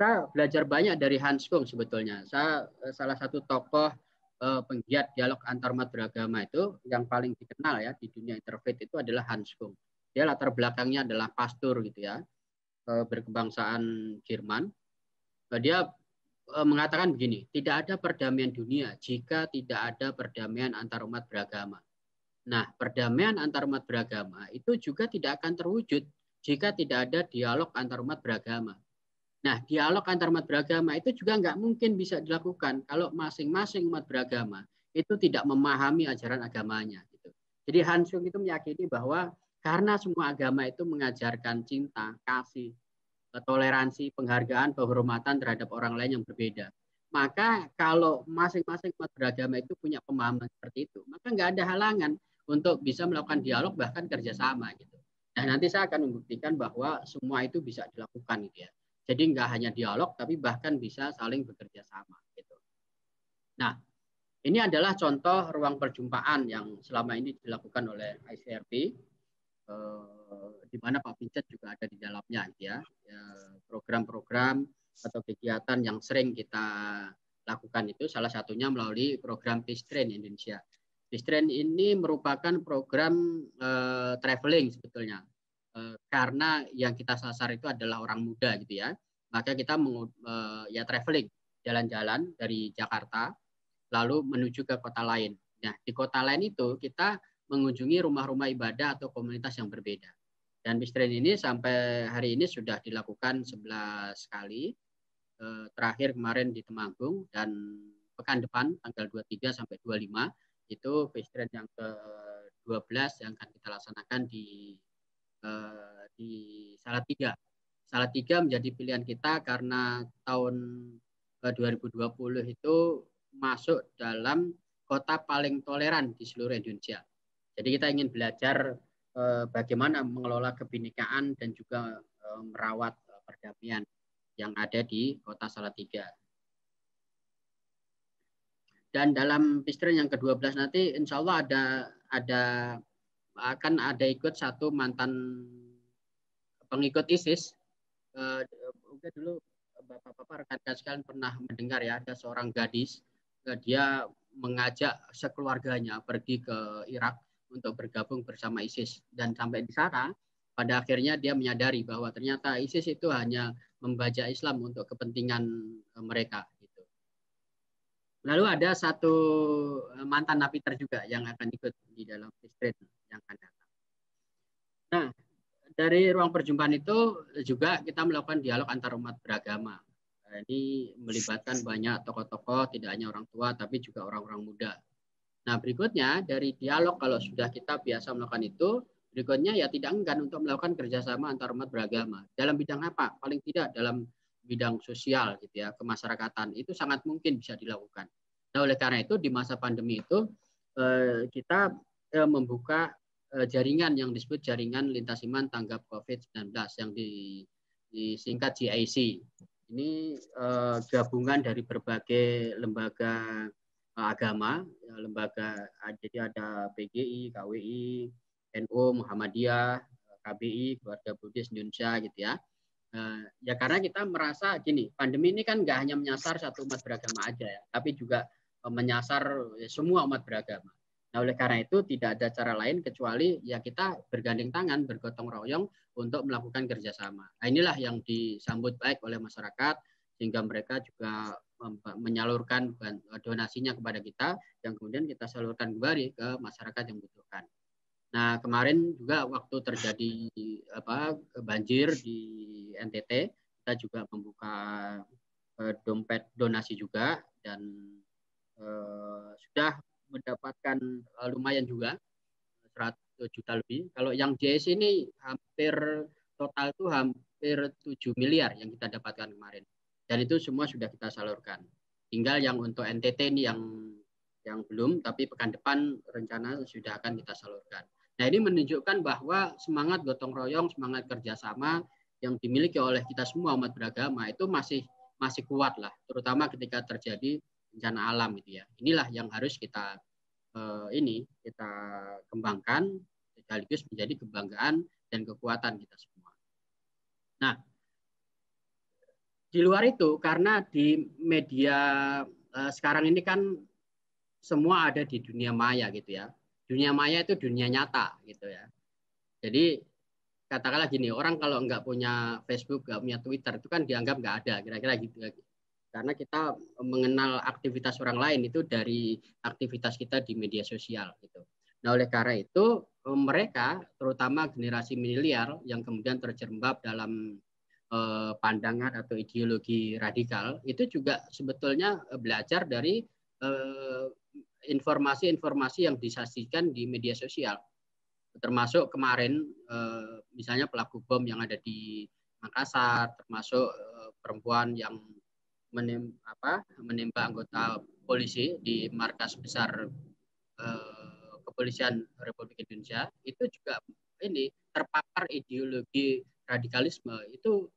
Saya belajar banyak dari Hans Kung sebetulnya. Saya salah satu tokoh penggiat dialog antarumat beragama itu yang paling dikenal ya di dunia interfaith itu adalah Hans Kung. Dia latar belakangnya adalah pastor gitu ya, berkebangsaan Jerman. Dia mengatakan begini, tidak ada perdamaian dunia jika tidak ada perdamaian antarumat beragama. Nah, perdamaian antar umat beragama itu juga tidak akan terwujud jika tidak ada dialog antar umat beragama. Nah, dialog antar umat beragama itu juga nggak mungkin bisa dilakukan kalau masing-masing umat beragama itu tidak memahami ajaran agamanya. Gitu. Jadi Hans Kung itu meyakini bahwa karena semua agama itu mengajarkan cinta, kasih, toleransi, penghargaan, penghormatan terhadap orang lain yang berbeda. Maka kalau masing-masing umat beragama itu punya pemahaman seperti itu, maka nggak ada halangan untuk bisa melakukan dialog bahkan kerjasama gitu. Nah, nanti saya akan membuktikan bahwa semua itu bisa dilakukan gitu ya. Jadi nggak hanya dialog tapi bahkan bisa saling bekerja sama gitu. Nah, ini adalah contoh ruang perjumpaan yang selama ini dilakukan oleh ICRP di mana Pak Vincent juga ada di dalamnya gitu ya. Program-program atau kegiatan yang sering kita lakukan itu salah satunya melalui program Peace Train Indonesia. Peace Train ini merupakan program traveling sebetulnya. Karena yang kita sasar itu adalah orang muda gitu ya. Maka kita ya traveling, jalan-jalan dari Jakarta lalu menuju ke kota lain. Nah, di kota lain itu kita mengunjungi rumah-rumah ibadah atau komunitas yang berbeda. Dan Peace Train ini sampai hari ini sudah dilakukan 11 kali. Terakhir kemarin di Temanggung dan pekan depan tanggal 23 sampai 25 itu Peace Train yang ke-12 yang akan kita laksanakan di Salatiga Salatiga menjadi pilihan kita karena tahun 2020 itu masuk dalam kota paling toleran di seluruh Indonesia. Jadi kita ingin belajar bagaimana mengelola kebinekaan dan juga merawat perdamaian yang ada di kota Salatiga. Dan dalam Pistren yang ke-12 nanti insya Allah akan ada ikut satu mantan pengikut ISIS. Mungkin dulu Bapak-bapak rekan-rekan sekalian pernah mendengar ya, ada seorang gadis, dia mengajak sekeluarganya pergi ke Irak untuk bergabung bersama ISIS. Dan sampai di sana, pada akhirnya dia menyadari bahwa ternyata ISIS itu hanya membajak Islam untuk kepentingan mereka. Gitu. Lalu ada satu mantan napiter juga yang akan ikut di dalam Pistren yang akan datang. Nah, dari ruang perjumpaan itu juga kita melakukan dialog antar umat beragama. Ini melibatkan banyak tokoh-tokoh, tidak hanya orang tua, tapi juga orang-orang muda. Nah, berikutnya dari dialog, kalau sudah kita biasa melakukan itu, berikutnya ya tidak enggan untuk melakukan kerjasama antar umat beragama. Dalam bidang apa? Paling tidak dalam bidang sosial, gitu ya, kemasyarakatan. Itu sangat mungkin bisa dilakukan. Nah, oleh karena itu di masa pandemi itu kita membuka jaringan yang disebut jaringan lintas iman tanggap COVID-19 yang disingkat GIC. Ini gabungan dari berbagai lembaga agama, jadi ada PGI, KWI, NU, Muhammadiyah, KBI, Keluarga Buddhis Indonesia gitu ya. Ya karena kita merasa gini, pandemi ini kan nggak hanya menyasar satu umat beragama aja ya, tapi juga menyasar semua umat beragama. Nah, oleh karena itu tidak ada cara lain kecuali ya kita bergandeng tangan, bergotong royong untuk melakukan kerjasama. Nah, inilah yang disambut baik oleh masyarakat sehingga mereka juga menyalurkan donasinya kepada kita yang kemudian kita salurkan kembali ke masyarakat yang membutuhkan. Nah, kemarin juga waktu terjadi banjir di NTT, kita juga membuka dompet donasi juga dan sudah mendapatkan lumayan juga 100 juta lebih. Kalau yang JS ini hampir total itu hampir 7 miliar yang kita dapatkan kemarin. Dan itu semua sudah kita salurkan. Tinggal yang untuk NTT ini yang belum, tapi pekan depan rencana sudah akan kita salurkan. Nah, ini menunjukkan bahwa semangat gotong royong, semangat kerjasama yang dimiliki oleh kita semua umat beragama itu masih kuat lah, terutama ketika terjadi bencana alam gitu ya. Inilah yang harus kita kembangkan sekaligus menjadi kebanggaan dan kekuatan kita semua. Nah, di luar itu karena di media sekarang ini kan semua ada di dunia maya gitu ya. Dunia maya itu dunia nyata gitu ya. Jadi katakanlah gini, orang kalau nggak punya Facebook, nggak punya Twitter itu kan dianggap nggak ada, kira-kira gitu. Karena kita mengenal aktivitas orang lain itu dari aktivitas kita di media sosial gitu. Nah, oleh karena itu mereka terutama generasi milenial yang kemudian terjerembab dalam pandangan atau ideologi radikal itu juga sebetulnya belajar dari informasi-informasi yang disajikan di media sosial. Termasuk kemarin misalnya pelaku bom yang ada di Makassar, termasuk perempuan yang menembak anggota polisi di markas besar Kepolisian Republik Indonesia, itu juga ini terpapar ideologi radikalisme itu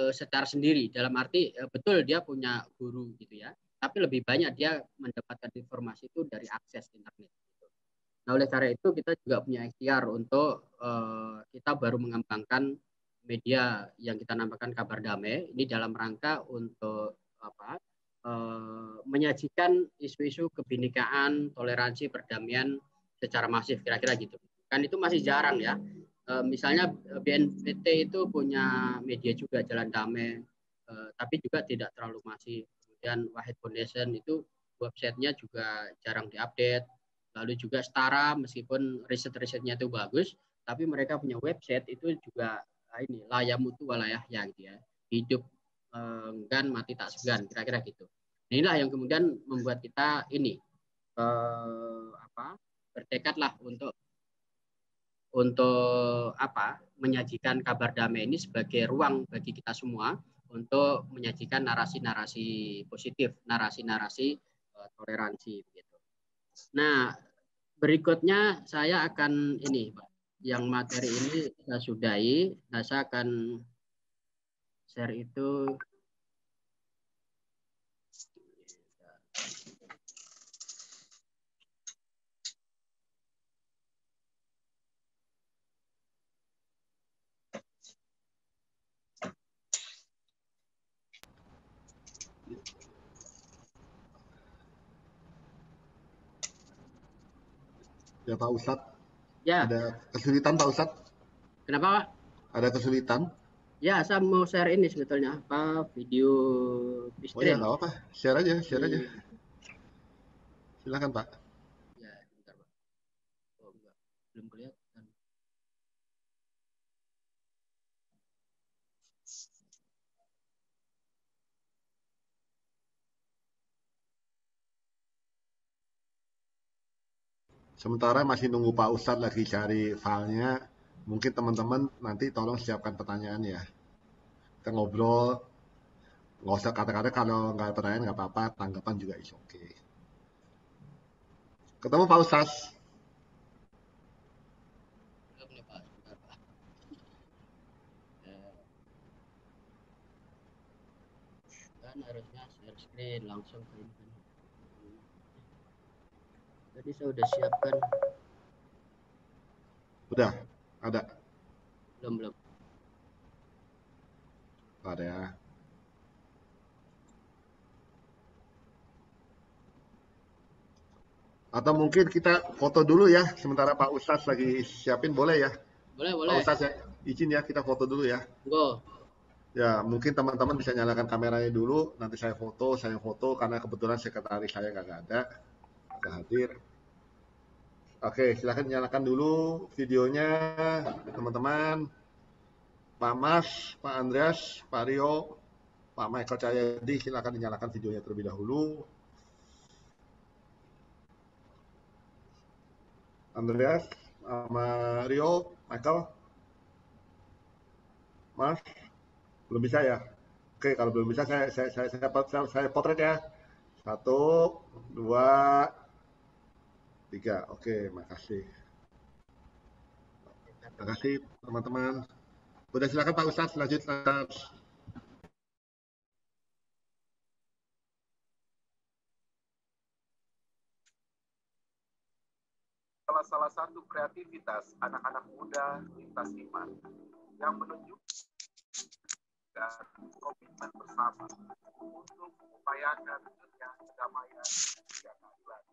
secara sendiri, dalam arti betul dia punya guru gitu ya, tapi lebih banyak dia mendapatkan informasi itu dari akses internet gitu. Nah, oleh karena itu kita juga punya ikhtiar untuk kita baru mengembangkan media yang kita namakan Kabar Damai ini dalam rangka untuk menyajikan isu-isu kebinekaan, toleransi, perdamaian secara masif, kira-kira gitu. Kan itu masih jarang ya. Misalnya BNPT itu punya media juga Jalan Damai, tapi juga tidak terlalu masif. Kemudian Wahid Foundation itu websitenya juga jarang diupdate. Lalu juga Setara, meskipun riset-risetnya itu bagus, tapi mereka punya website itu juga ini layamutu walayahya gitu ya, hidup enggan mati tak segan, kira-kira gitu. Inilah yang kemudian membuat kita ini bertekadlah untuk untuk menyajikan kabar damai ini sebagai ruang bagi kita semua untuk menyajikan narasi-narasi positif, narasi-narasi toleransi gitu. Nah, berikutnya saya akan yang materi ini saya sudahi. Nah, saya akan share itu. Ya Pak Ustadz, ya. Ada kesulitan Pak Ustadz? Kenapa Pak? Ada kesulitan? Ya, saya mau share ini sebetulnya video Oh ya stream. nggak apa-apa, share aja. Silakan Pak. Ya, bentar Pak. Oh enggak, belum kelihatan. Sementara masih nunggu Pak Ustadz lagi cari filenya, mungkin teman-teman nanti tolong siapkan pertanyaan ya. Kita ngobrol, nggak usah kata-kata, kalau nggak ada pertanyaan nggak apa-apa, tanggapan juga is oke. Ketemu Pak Ustadz. Belum nih Pak, bentar Pak. Kan harusnya share screen langsung ke ini. Tadi saya udah siapkan. Udah, ada. Belum. Ada ya. Atau mungkin kita foto dulu ya, sementara Pak Ustadz lagi siapin, boleh ya? Boleh. Pak Ustadz ya, izin ya kita foto dulu ya. Go. Ya, mungkin teman-teman bisa nyalakan kameranya dulu, nanti saya foto, karena kebetulan sekretaris saya nggak ada hadir. Oke, silahkan nyalakan dulu videonya, teman-teman. Pak Mas, Pak Andreas, Pak Rio, Pak Michael Cahyadi, silahkan dinyalakan videonya terlebih dahulu. Andreas, sama Rio, Michael, Mas, belum bisa ya? Oke, kalau belum bisa saya potret ya. 1, 2, 3. Oke, makasih. Terima kasih teman-teman. Udah silakan Pak Ustadz, lanjut. Salah satu kreativitas anak-anak muda lintas iman yang menunjukkan komitmen bersama untuk mengupayakan dunia kedamaian dan keadilan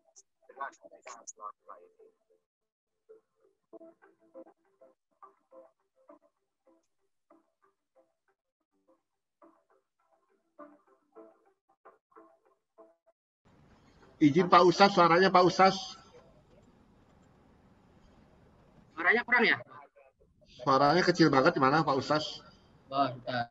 dengan cara selalu lainnya. Izin Pak Ustadz, suaranya Pak Ustadz. Suaranya kurang ya? Suaranya kecil banget, di mana Pak Ustadz? Bentar.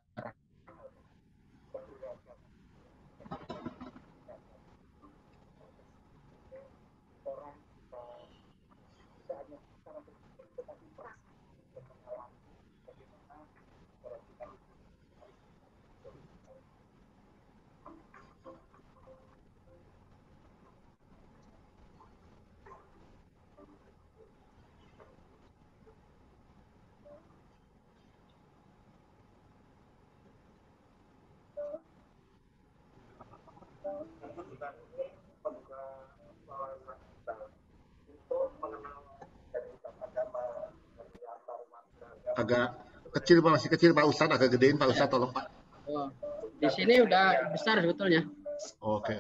Agak kecil, masih kecil Pak Ustadz, agak gedein Pak Ustadz, tolong Pak. Oh, di sini udah besar sebetulnya. Oke.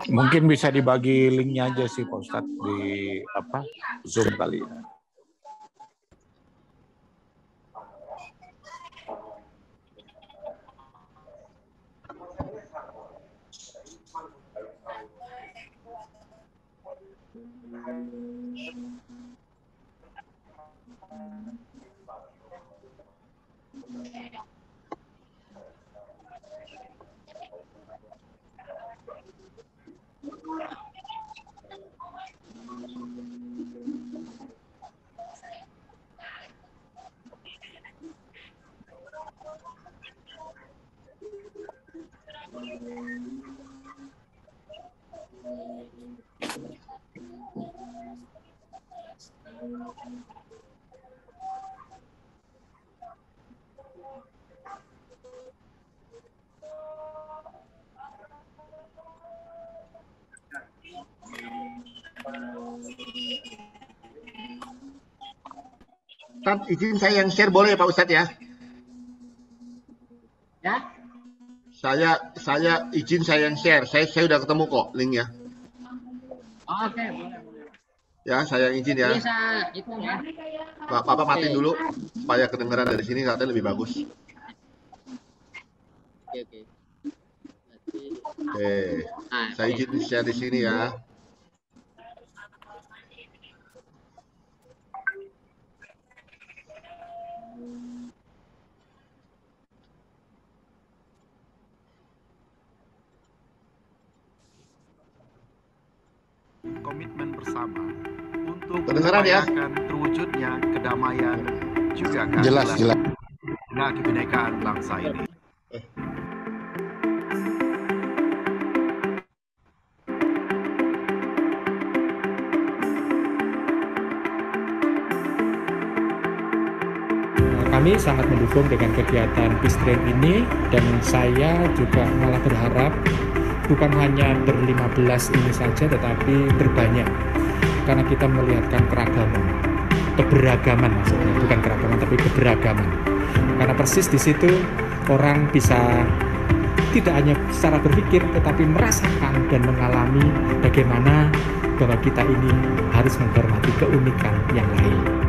Mungkin bisa dibagi linknya aja sih Pak Ustadz di Zoom kali ya. Ustadz, izin saya yang share boleh ya Pak Ustadz ya? Ya. Saya izin saya yang share. Saya udah ketemu kok linknya. Oke, boleh. Ya, saya izin ya. Bisa itu ya. Bapak matiin dulu supaya kedengaran dari sini katanya lebih bagus. Oke. Oke. Saya izin share di sini ya. Komitmen bersama untuk Kedengaran ya? mengupayakan terwujudnya kedamaian juga Jelas. nah kebinekaan bangsa ini. Kami sangat mendukung dengan kegiatan Peace Train ini, dan saya juga malah berharap bukan hanya ber-15 ini saja, tetapi berbanyak, karena kita melihatkan keberagaman maksudnya, bukan keragaman tapi keberagaman, karena persis di situ orang bisa tidak hanya secara berpikir tetapi merasakan dan mengalami bagaimana bahwa kita ini harus menghormati keunikan yang lain.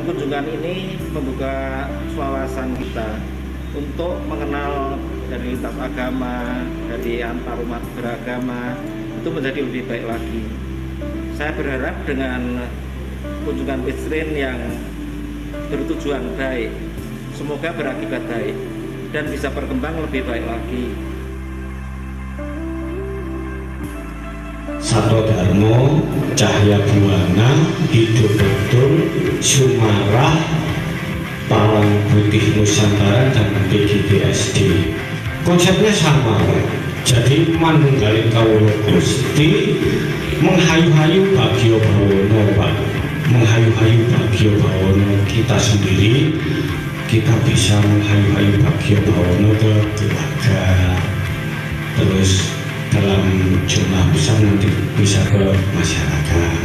Kunjungan ini membuka wawasan kita untuk mengenal dari lintas agama, dari antarumat beragama, itu menjadi lebih baik lagi. Saya berharap dengan kunjungan Peace Train yang bertujuan baik, semoga berakibat baik dan bisa berkembang lebih baik lagi. Sato Darmo, Cahya Buana, Hidup Betul, Sumarah, Palang Putih Nusantara, dan PGBSD. Konsepnya sama, jadi manunggaling kawula Gusti, menghayu-hayu Bagio Bawono, Pak. Menghayu-hayu Bagio Bawono kita sendiri, kita bisa menghayu-hayu Bagio Bawono ke keluarga, terus dalam jumlah besar nanti bisa ke masyarakat.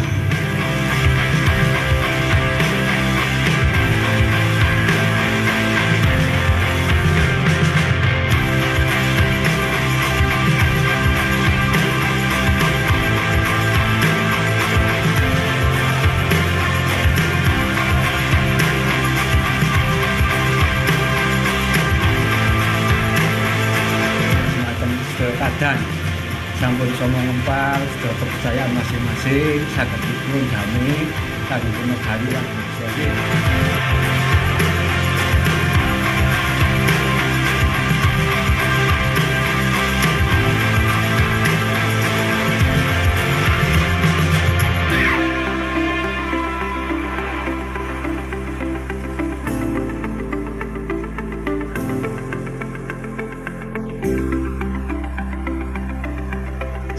Semacam keadaan sampun sama ngempal, sudah kepercayaan masing-masing, saged dipun damai, kangge negari lan bangsa.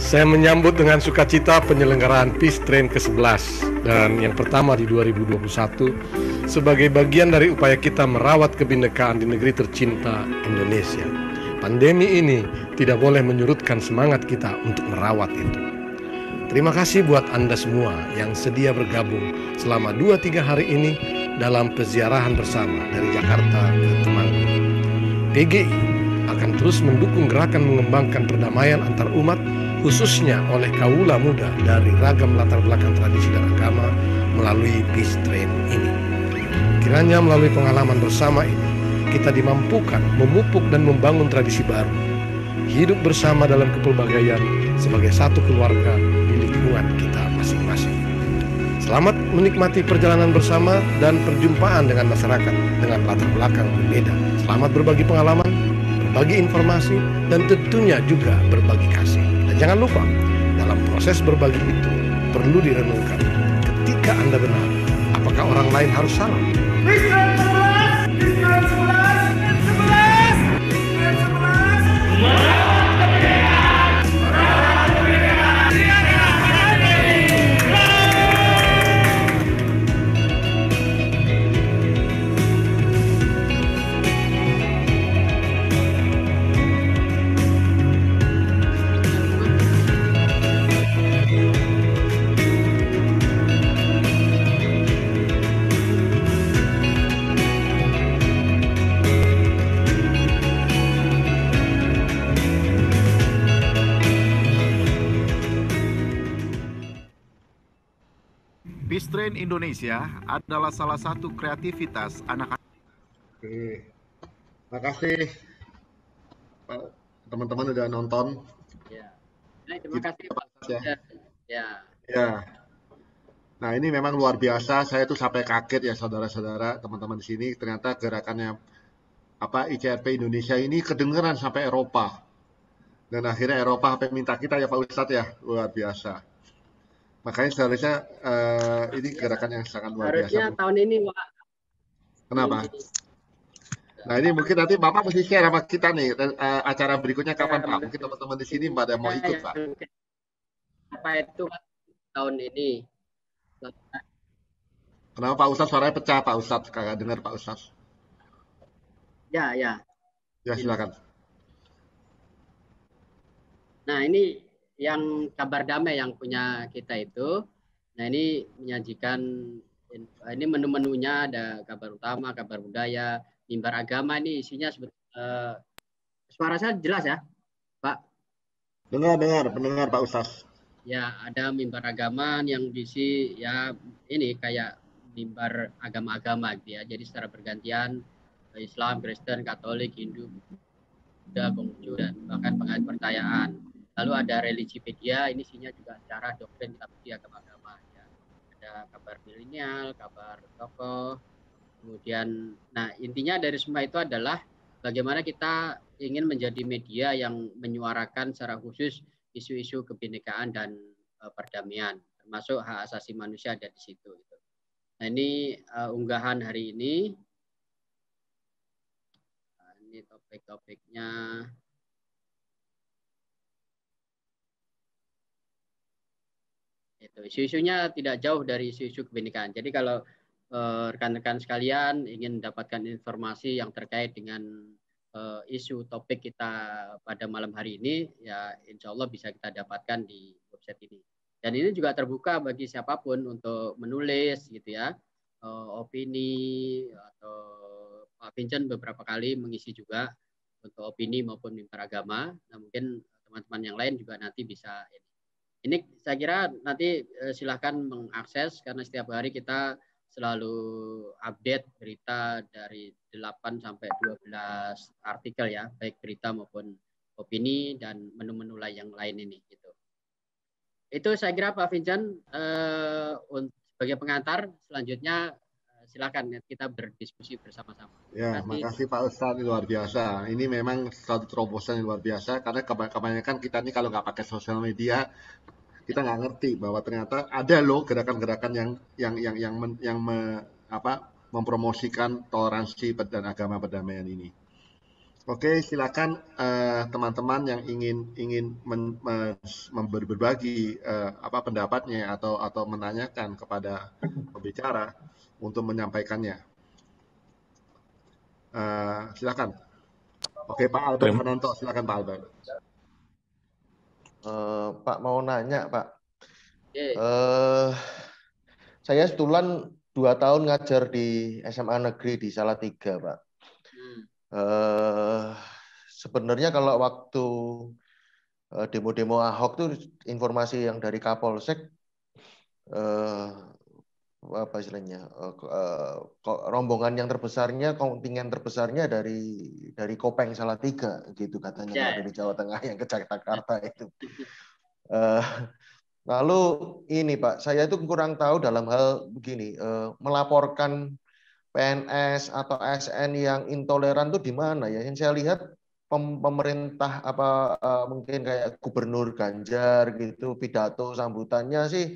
Saya menyambut dengan sukacita penyelenggaraan Peace Train ke-11 dan yang pertama di 2021 sebagai bagian dari upaya kita merawat kebinekaan di negeri tercinta Indonesia. Pandemi ini tidak boleh menyurutkan semangat kita untuk merawat itu. Terima kasih buat Anda semua yang sedia bergabung selama 2-3 hari ini dalam peziarahan bersama dari Jakarta ke Temanggung. PGI akan terus mendukung gerakan mengembangkan perdamaian antar umat, khususnya oleh kaula muda dari ragam latar belakang tradisi dan agama melalui Peace Train ini. Kiranya melalui pengalaman bersama ini, kita dimampukan memupuk dan membangun tradisi baru, hidup bersama dalam kepelbagaian sebagai satu keluarga di lingkungan kita masing-masing. Selamat menikmati perjalanan bersama dan perjumpaan dengan masyarakat dengan latar belakang berbeda. Selamat berbagi pengalaman, berbagi informasi, dan tentunya juga berbagi kasih. Jangan lupa, dalam proses berbagi itu perlu direnungkan ketika Anda benar, apakah orang lain harus salah? Bistrain Indonesia adalah salah satu kreativitas anak-anak. Oke, makasih teman-teman udah nonton. Ya. Terima kasih Pak. Ya. Ya. Nah ini memang luar biasa. Saya tuh sampai kaget ya saudara-saudara, teman-teman di sini. Ternyata gerakannya ICRP Indonesia ini kedengeran sampai Eropa. Dan akhirnya Eropa sampai minta kita ya Pak Ustadz ya, luar biasa. Makanya seharusnya ini gerakan yang sangat luar biasa. Harusnya tahun ini, Pak. Kenapa? Nah ini mungkin nanti Bapak mesti share sama kita nih acara berikutnya kapan Pak? Mungkin teman-teman di sini pada mau ikut Pak. Apa itu tahun ini? Kenapa Pak Ustadz suaranya pecah Pak Ustadz? Kagak dengar Pak Ustadz. Ya. Ya silakan. Nah ini yang kabar damai yang punya kita itu. Nah ini menyajikan, ini menu-menunya ada kabar utama, kabar budaya, mimbar agama. Ini isinya suara saya jelas ya Pak? Dengar Pak Ustadz. Ya ada mimbar agama yang diisi ya ini kayak mimbar agama-agama gitu ya. Jadi secara bergantian Islam, Kristen, Katolik, Hindu, Buddha, Konghucu, dan bahkan pengait percayaan. Lalu ada Religipedia, ini isinya juga secara doktrin kitab agama-agama. Ya. Ada kabar milenial, kabar tokoh, kemudian, nah intinya dari semua itu adalah bagaimana kita ingin menjadi media yang menyuarakan secara khusus isu-isu kebinekaan dan perdamaian, termasuk hak asasi manusia ada di situ. Nah ini unggahan hari ini. Nah, ini topik-topiknya. Itu isu-isunya tidak jauh dari isu-isu kebinekaan. Jadi kalau rekan-rekan sekalian ingin mendapatkan informasi yang terkait dengan isu topik kita pada malam hari ini, ya insya Allah bisa kita dapatkan di website ini. Dan ini juga terbuka bagi siapapun untuk menulis gitu ya, opini, atau Pak Vincent beberapa kali mengisi juga untuk opini maupun mimbar agama. Nah mungkin teman-teman yang lain juga nanti bisa ini saya kira nanti silahkan mengakses karena setiap hari kita selalu update berita dari 8 sampai 12 artikel ya, baik berita maupun opini dan menu-menu yang lain ini gitu. Itu saya kira Pak Vincent sebagai pengantar, selanjutnya silakan kita berdiskusi bersama-sama. Ya, makasih Pak Ustadz, luar biasa. Ini memang satu terobosan yang luar biasa karena kebanyakan kita nih kalau nggak pakai sosial media kita nggak ngerti bahwa ternyata ada loh gerakan-gerakan yang mempromosikan toleransi dan agama perdamaian ini. Oke, silakan teman-teman yang ingin berbagi pendapatnya atau menanyakan kepada pembicara untuk menyampaikannya. Silakan. Oke, Pak Albert Menonto, silakan Pak Albert. Pak mau nanya Pak. Saya setulan 2 tahun ngajar di SMA Negeri di Salatiga Pak. Sebenarnya kalau waktu demo-demo Ahok tuh informasi yang dari Kapolsek apa istilahnya rombongan yang terbesarnya, kontingen terbesarnya dari Kopeng Salatiga gitu katanya, dari Jawa Tengah yang ke Jakarta itu. Lalu ini Pak, saya itu kurang tahu dalam hal begini, melaporkan PNS atau ASN yang intoleran itu di mana ya? Yang saya lihat pemerintah mungkin kayak Gubernur Ganjar gitu, pidato sambutannya sih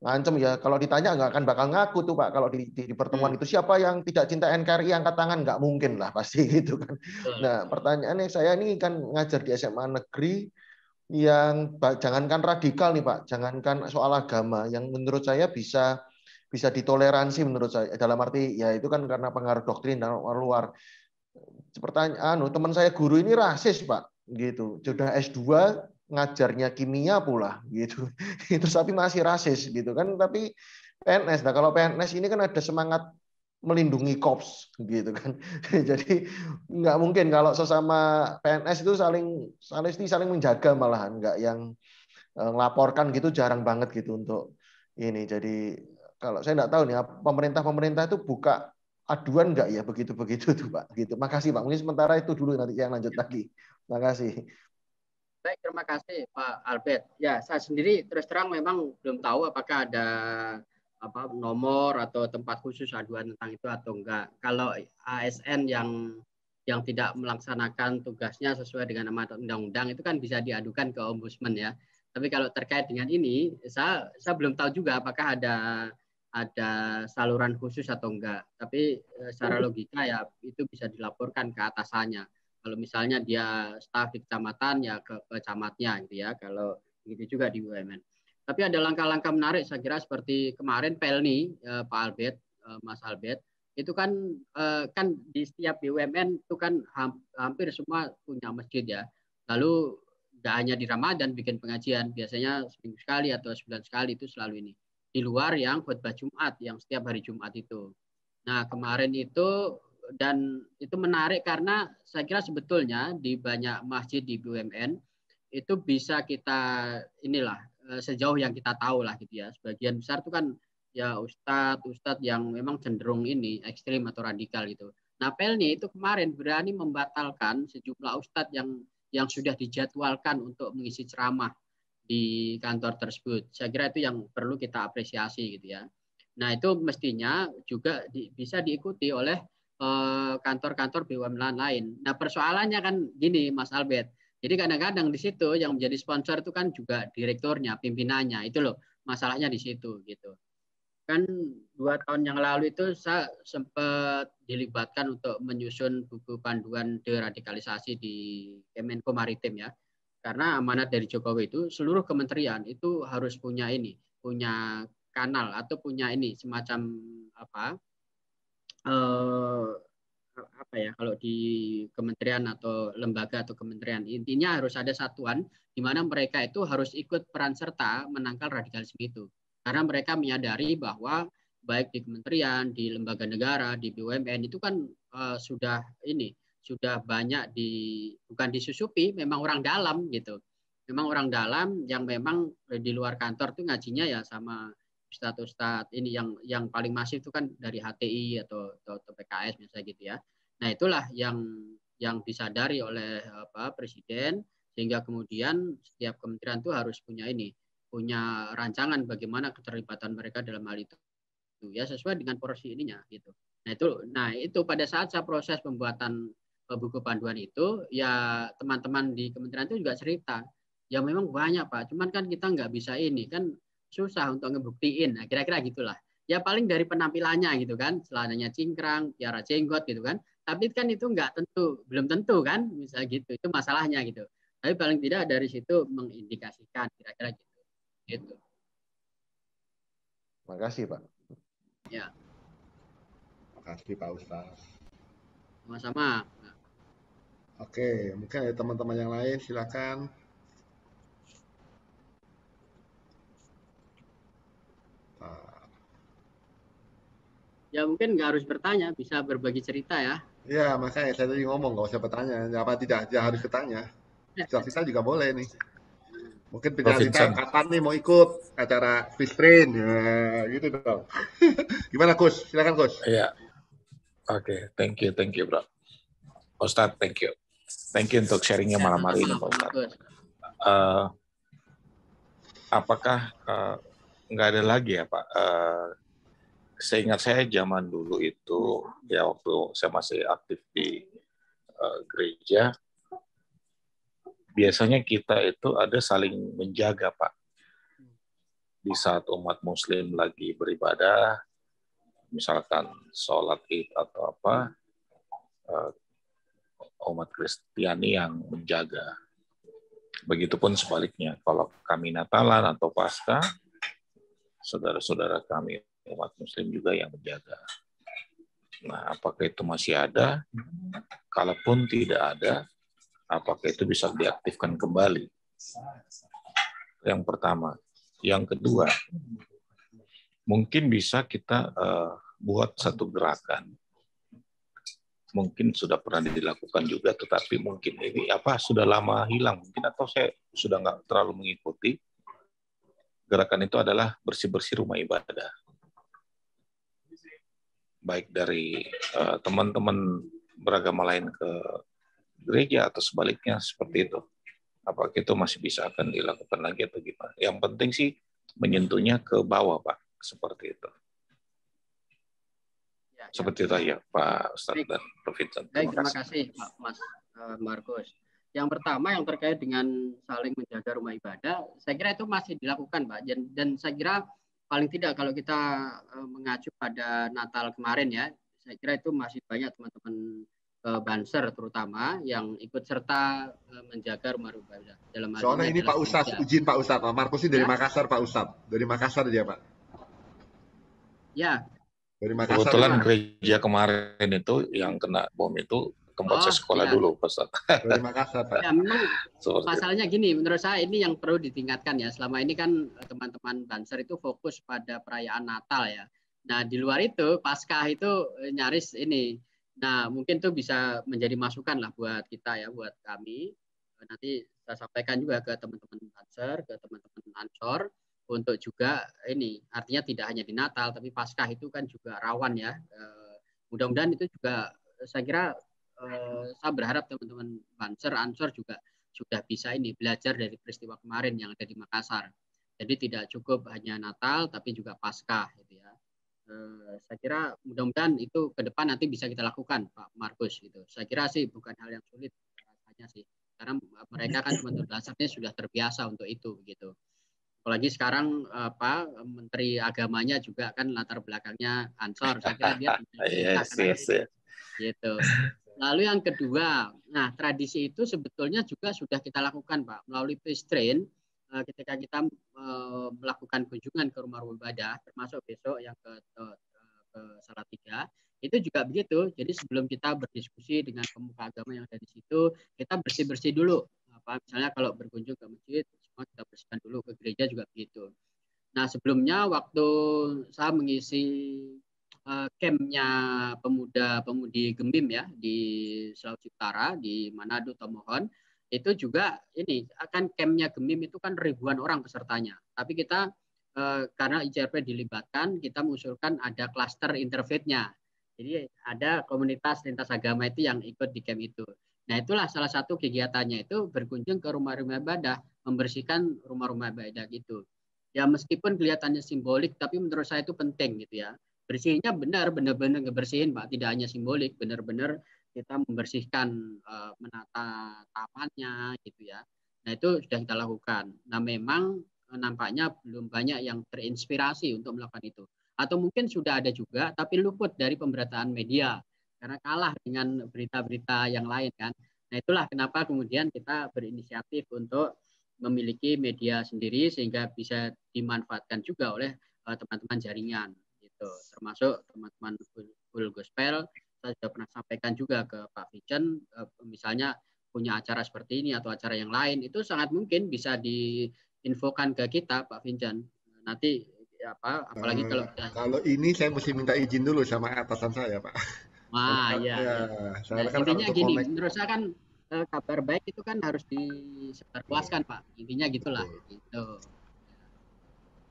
ngancem ya. Kalau ditanya nggak akan bakal ngaku tuh Pak. Kalau di pertemuan itu siapa yang tidak cinta NKRI angkat tangan, nggak mungkin lah pasti gitu kan. Nah pertanyaannya saya ini kan ngajar di SMA negeri yang jangankan radikal nih Pak, jangankan soal agama yang menurut saya bisa ditoleransi menurut saya, dalam arti ya itu kan karena pengaruh doktrin dan luar. Pertanyaan, teman saya guru ini rasis Pak, gitu. Sudah S2 ngajarnya kimia pula, gitu. Terus tapi masih rasis, gitu kan. Tapi PNS, nah kalau PNS ini kan ada semangat melindungi korps, gitu kan. Jadi nggak mungkin kalau sesama PNS itu saling menjaga malahan, nggak yang melaporkan gitu jarang banget gitu untuk ini. Jadi kalau saya nggak tahu nih, pemerintah itu buka aduan nggak ya begitu tuh Pak. Gitu. Makasih Pak. Mungkin sementara itu dulu nanti yang lanjut lagi. Makasih. Baik, terima kasih Pak Albert. Ya, saya sendiri terus terang memang belum tahu apakah ada nomor atau tempat khusus aduan tentang itu atau enggak. Kalau ASN yang tidak melaksanakan tugasnya sesuai dengan amanat undang-undang itu kan bisa diadukan ke ombudsman ya. Tapi kalau terkait dengan ini, saya belum tahu juga apakah ada saluran khusus atau enggak. Tapi secara logika ya itu bisa dilaporkan ke atasannya. Kalau misalnya dia staf di kecamatan ya ke camatnya gitu ya. Kalau begitu juga di BUMN. Tapi ada langkah-langkah menarik saya kira seperti kemarin Pelni Pak Albert, Mas Albert, itu kan di setiap BUMN itu kan hampir semua punya masjid ya. Lalu nggak hanya di Ramadan bikin pengajian, biasanya seminggu sekali atau sebulan sekali itu selalu ini. Di luar yang khutbah Jumat, yang setiap hari Jumat itu. Nah kemarin itu, dan itu menarik karena saya kira sebetulnya di banyak masjid di BUMN, itu bisa kita sejauh yang kita tahu lah gitu ya. Sebagian besar itu kan ya ustadz yang memang cenderung ini ekstrim atau radikal gitu. Nah Pelni itu kemarin berani membatalkan sejumlah ustadz yang sudah dijadwalkan untuk mengisi ceramah di kantor tersebut. Saya kira itu yang perlu kita apresiasi gitu ya. Nah itu mestinya juga bisa diikuti oleh kantor-kantor BUMN lain. Nah persoalannya kan gini Mas Albert. Jadi kadang-kadang di situ yang menjadi sponsor itu kan juga direkturnya, pimpinannya. Itu loh masalahnya di situ gitu. Kan 2 tahun yang lalu itu saya sempat dilibatkan untuk menyusun buku panduan deradikalisasi di Kemenko Maritim ya. Karena amanat dari Jokowi itu seluruh kementerian itu harus punya kanal atau punya semacam kalau di kementerian atau lembaga atau kementerian intinya harus ada satuan di mana mereka itu harus ikut peran serta menangkal radikalisme itu. Karena mereka menyadari bahwa baik di kementerian, di lembaga negara, di BUMN itu kan sudah banyak bukan disusupi, memang orang dalam gitu. Memang orang dalam yang memang di luar kantor tuh ngajinya ya sama ustadz-ustadz ini yang paling masif itu kan dari HTI atau PKS misalnya gitu ya. Nah itulah yang disadari oleh Presiden sehingga kemudian setiap kementerian itu harus punya rancangan bagaimana keterlibatan mereka dalam hal itu ya sesuai dengan porsi ininya gitu. Nah itu pada saat saya proses pembuatan buku panduan itu ya teman-teman di kementerian itu juga cerita ya memang banyak Pak, cuman kan kita nggak bisa kan susah untuk ngebuktiin, nah, kira-kira gitulah. Ya paling dari penampilannya gitu kan, celananya cingkrang, tiara jenggot gitu kan. Tapi kan itu belum tentu kan, misalnya gitu. Itu masalahnya gitu. Tapi paling tidak dari situ mengindikasikan kira-kira gitu. Gitu. Terima kasih Pak. Ya. Terima kasih Pak Ustaz. Sama-sama. Oke, mungkin ada teman-teman yang lain, silakan. Ya mungkin nggak harus bertanya, bisa berbagi cerita ya. Ya, makanya saya tadi ngomong nggak usah bertanya, apa tidak harus bertanya. Cerita juga boleh nih. Mungkin cerita kapan nih mau ikut acara Fistrain, ya gitu dong. Gimana Kus? Silakan Kus. Iya. Oke, thank you bro. Ustadz, thank you untuk sharingnya malam hari ini Pak Ustadz. Apakah nggak ada lagi ya Pak? Seingat saya zaman dulu itu ya waktu saya masih aktif di gereja, biasanya kita itu ada saling menjaga Pak. di saat umat Muslim lagi beribadah, misalkan sholat Id atau apa, umat Kristiani yang menjaga. Begitupun sebaliknya, kalau kami Natalan atau Paskah, saudara-saudara kami umat Muslim juga yang menjaga. Nah, apakah itu masih ada? Kalaupun tidak ada, apakah itu bisa diaktifkan kembali? Yang pertama. Yang kedua, mungkin bisa kita buat satu gerakan. Mungkin sudah pernah dilakukan juga, tetapi mungkin ini sudah lama hilang, mungkin atau saya sudah nggak terlalu mengikuti. Gerakan itu adalah bersih-bersih rumah ibadah. Baik dari teman-teman beragama lain ke gereja atau sebaliknya seperti itu. Apakah itu masih bisa akan dilakukan lagi atau gimana? Yang penting sih menyentuhnya ke bawah, Pak, seperti itu. Seperti itu ya, Pak Ustadz dan Prof. Vincent. Terima kasih, Pak Mas Markus. Yang pertama yang terkait dengan saling menjaga rumah ibadah, saya kira itu masih dilakukan, Pak. Dan saya kira paling tidak kalau kita mengacu pada Natal kemarin ya, saya kira itu masih banyak teman-teman Banser terutama yang ikut serta menjaga rumah ibadah. Soalnya ini Pak Ustadz, izin Pak Ustadz, Pak Markus ini dari Makassar, Pak Ustadz. Dari Makassar dia, Pak. Ya. Dari Makassar. Kebetulan gereja kemarin itu yang kena bom itu tempat saya sekolah dulu, Pak Ustadz. Dari Makassar, Pak. Ya, memang masalahnya gini, menurut saya ini yang perlu ditingkatkan ya. Selama ini kan teman-teman Banser itu fokus pada perayaan Natal ya. Nah, di luar itu Paskah itu nyaris ini. Nah, mungkin itu bisa menjadi masukan lah buat kita ya, buat kami. Nanti saya sampaikan juga ke teman-teman Banser, ke teman-teman Ansor untuk juga ini, artinya tidak hanya di Natal, tapi Paskah itu kan juga rawan ya. Mudah-mudahan itu juga saya kira saya berharap teman-teman Banser, Ansor juga sudah bisa ini belajar dari peristiwa kemarin yang ada di Makassar. Jadi tidak cukup hanya Natal, tapi juga Paskah gitu ya. Saya kira mudah-mudahan itu ke depan nanti bisa kita lakukan, Pak Markus gitu. Saya kira sih bukan hal yang sulit rasanya sih, karena mereka kan teman-teman dasarnya sudah terbiasa untuk itu gitu. Apalagi sekarang Menteri Agamanya juga kan latar belakangnya Ansor, saya kira dia gitu. Lalu yang kedua, nah tradisi itu sebetulnya juga sudah kita lakukan, Pak, melalui peace train. Ketika kita melakukan kunjungan ke rumah ibadah, termasuk besok yang ke Salatiga, itu juga begitu. Jadi sebelum kita berdiskusi dengan pemuka agama yang ada di situ, kita bersih-bersih dulu. Misalnya kalau berkunjung ke masjid, semua kita bersihkan dulu, ke gereja juga begitu. Nah, sebelumnya waktu saya mengisi campnya pemuda-pemudi Gembim ya di Sulawesi Utara, di Manado, Tomohon, itu juga ini akan campnya Gembim itu kan ribuan orang pesertanya. Tapi kita karena ICRP dilibatkan, kita mengusulkan ada klaster interfaith-nya. Jadi ada komunitas lintas agama itu yang ikut di camp itu. Nah, itulah salah satu kegiatannya itu berkunjung ke rumah-rumah ibadah, membersihkan rumah-rumah ibadah gitu. Ya meskipun kelihatannya simbolik, tapi menurut saya itu penting gitu ya. Bersihnya benar-benar ngebersihin, Pak, tidak hanya simbolik, benar-benar kita membersihkan, menata tamannya gitu ya. Nah, itu sudah kita lakukan. Nah, memang nampaknya belum banyak yang terinspirasi untuk melakukan itu. Atau mungkin sudah ada juga, tapi luput dari pemberitaan media. Karena kalah dengan berita-berita yang lain kan. Nah, itulah kenapa kemudian kita berinisiatif untuk memiliki media sendiri sehingga bisa dimanfaatkan juga oleh teman-teman jaringan. Gitu. Termasuk teman-teman Full Gospel. Saya sudah pernah sampaikan juga ke Pak Vincent, misalnya punya acara seperti ini atau acara yang lain, itu sangat mungkin bisa diinfokan ke kita, Pak Vincent. Nanti apalagi kalau ini saya mesti minta izin dulu sama atasan saya, Pak. Wah, iya. Nah, intinya gini, menurut saya kan kabar baik itu kan harus disebarluaskan, Pak. Intinya gitulah. Gitu.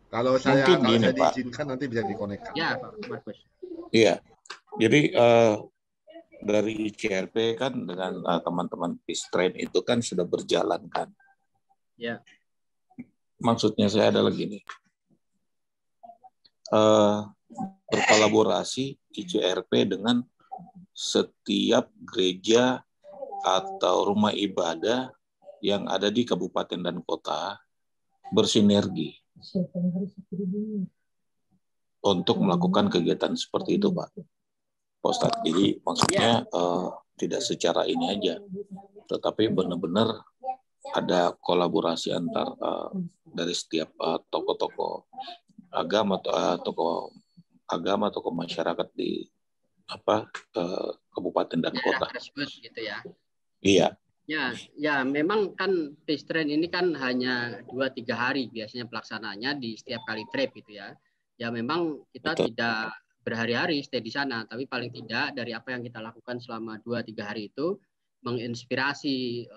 Kalau saya diizinkan nanti bisa dikonekkan. Ya, Pak Markus. Iya. Jadi dari ICRP kan dengan teman-teman peace train itu kan sudah berjalan kan. Ya. Maksudnya saya adalah gini. Berkolaborasi ICRP dengan setiap gereja atau rumah ibadah yang ada di kabupaten dan kota bersinergi. untuk melakukan kegiatan seperti itu, Pak Ustadz. Jadi maksudnya tidak secara ini aja, tetapi benar-benar ada kolaborasi antar dari setiap tokoh-tokoh agama, tokoh masyarakat di kabupaten dan kota tersebut gitu ya. Iya. Ya memang kan Peace Train ini kan hanya 2-3 hari biasanya pelaksananya di setiap kali trip gitu ya. Ya memang kita tidak berhari-hari stay di sana, tapi paling tidak dari apa yang kita lakukan selama 2-3 hari itu menginspirasi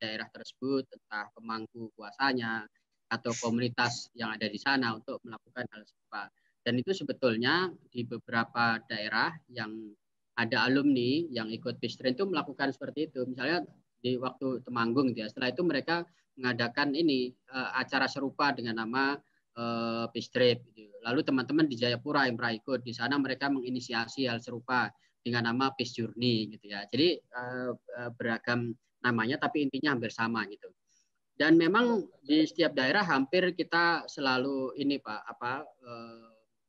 daerah tersebut, entah pemangku kuasanya atau komunitas yang ada di sana untuk melakukan hal serupa. Dan itu sebetulnya di beberapa daerah yang ada alumni yang ikut Peace Train itu melakukan seperti itu. Misalnya di waktu Temanggung gitu ya, setelah itu mereka mengadakan ini acara serupa dengan nama Peace Trip gitu. Lalu teman-teman di Jayapura yang pernah ikut di sana mereka menginisiasi hal serupa dengan nama Peace Journey gitu ya. Jadi beragam namanya tapi intinya hampir sama gitu. Dan memang di setiap daerah hampir kita selalu ini Pak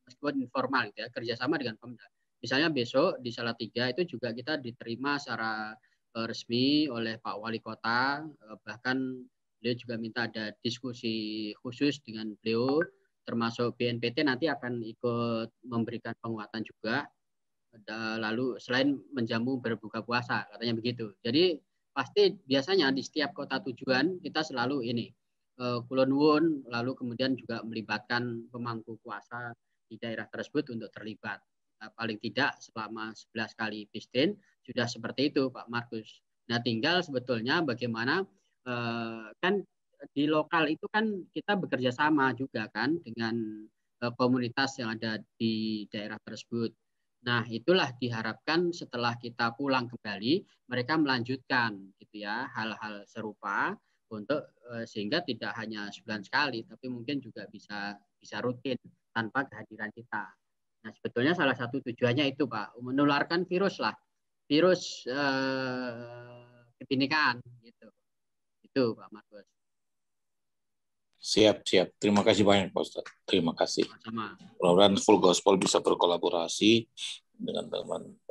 meskipun informal gitu ya, kerjasama dengan Pemda. Misalnya besok di Salatiga itu juga kita diterima secara resmi oleh Pak Wali Kota, bahkan beliau juga minta ada diskusi khusus dengan beliau, termasuk BNPT nanti akan ikut memberikan penguatan juga. Lalu selain menjamu berbuka puasa, katanya begitu. Jadi pasti biasanya di setiap kota tujuan kita selalu ini Kulon Wun, lalu kemudian juga melibatkan pemangku kuasa di daerah tersebut untuk terlibat. Paling tidak selama 11 kali Peace Train sudah seperti itu Pak Markus. Nah tinggal sebetulnya bagaimana kan di lokal itu kan kita bekerja sama juga kan dengan komunitas yang ada di daerah tersebut. Nah itulah diharapkan setelah kita pulang kembali mereka melanjutkan gitu ya hal-hal serupa untuk sehingga tidak hanya sebulan sekali tapi mungkin juga bisa rutin tanpa kehadiran kita. Nah sebetulnya salah satu tujuannya itu Pak, menularkan virus kebinekaan gitu. Itu Pak Markus. Siap. Terima kasih banyak Pak Ustadz. Terima kasih. Sama. Mudah-mudahan Full Gospel bisa berkolaborasi dengan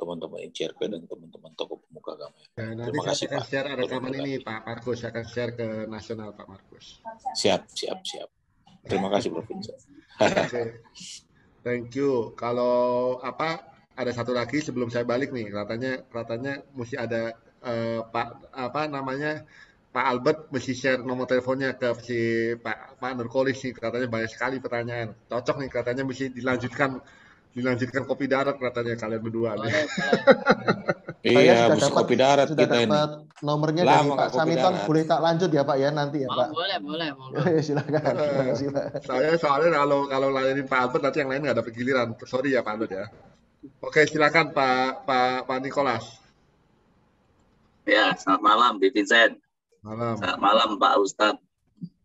teman-teman ICRP dan teman-teman tokoh pemuka agama. Ya, Terima kasih Pak. Saya akan share Pak. rekaman ini Pak Markus, saya akan share ke nasional Pak Markus. Siap. Terima kasih Prof. Vincent. Okay. Thank you. Kalau ada satu lagi sebelum saya balik nih, katanya mesti ada Pak Albert mesti share nomor teleponnya ke si Pak Nurkolis sih, katanya banyak sekali pertanyaan. Cocok nih katanya mesti dilanjutkan kopi darat katanya kalian berdua nih. Iya, mesti kopi darat kita ini. Nomornya dari Pak Samiton, boleh tak lanjut ya Pak ya nanti ya Pak? Boleh. Silakan. Terima kasih Pak. Saya soalnya kalau layanin Pak Albert nanti yang lain nggak ada giliran. Sorry ya Pak Albert ya. Oke, silakan Pak Nikolas. Ya, selamat malam Bi Vincent. Malam. Selamat malam Pak Ustadz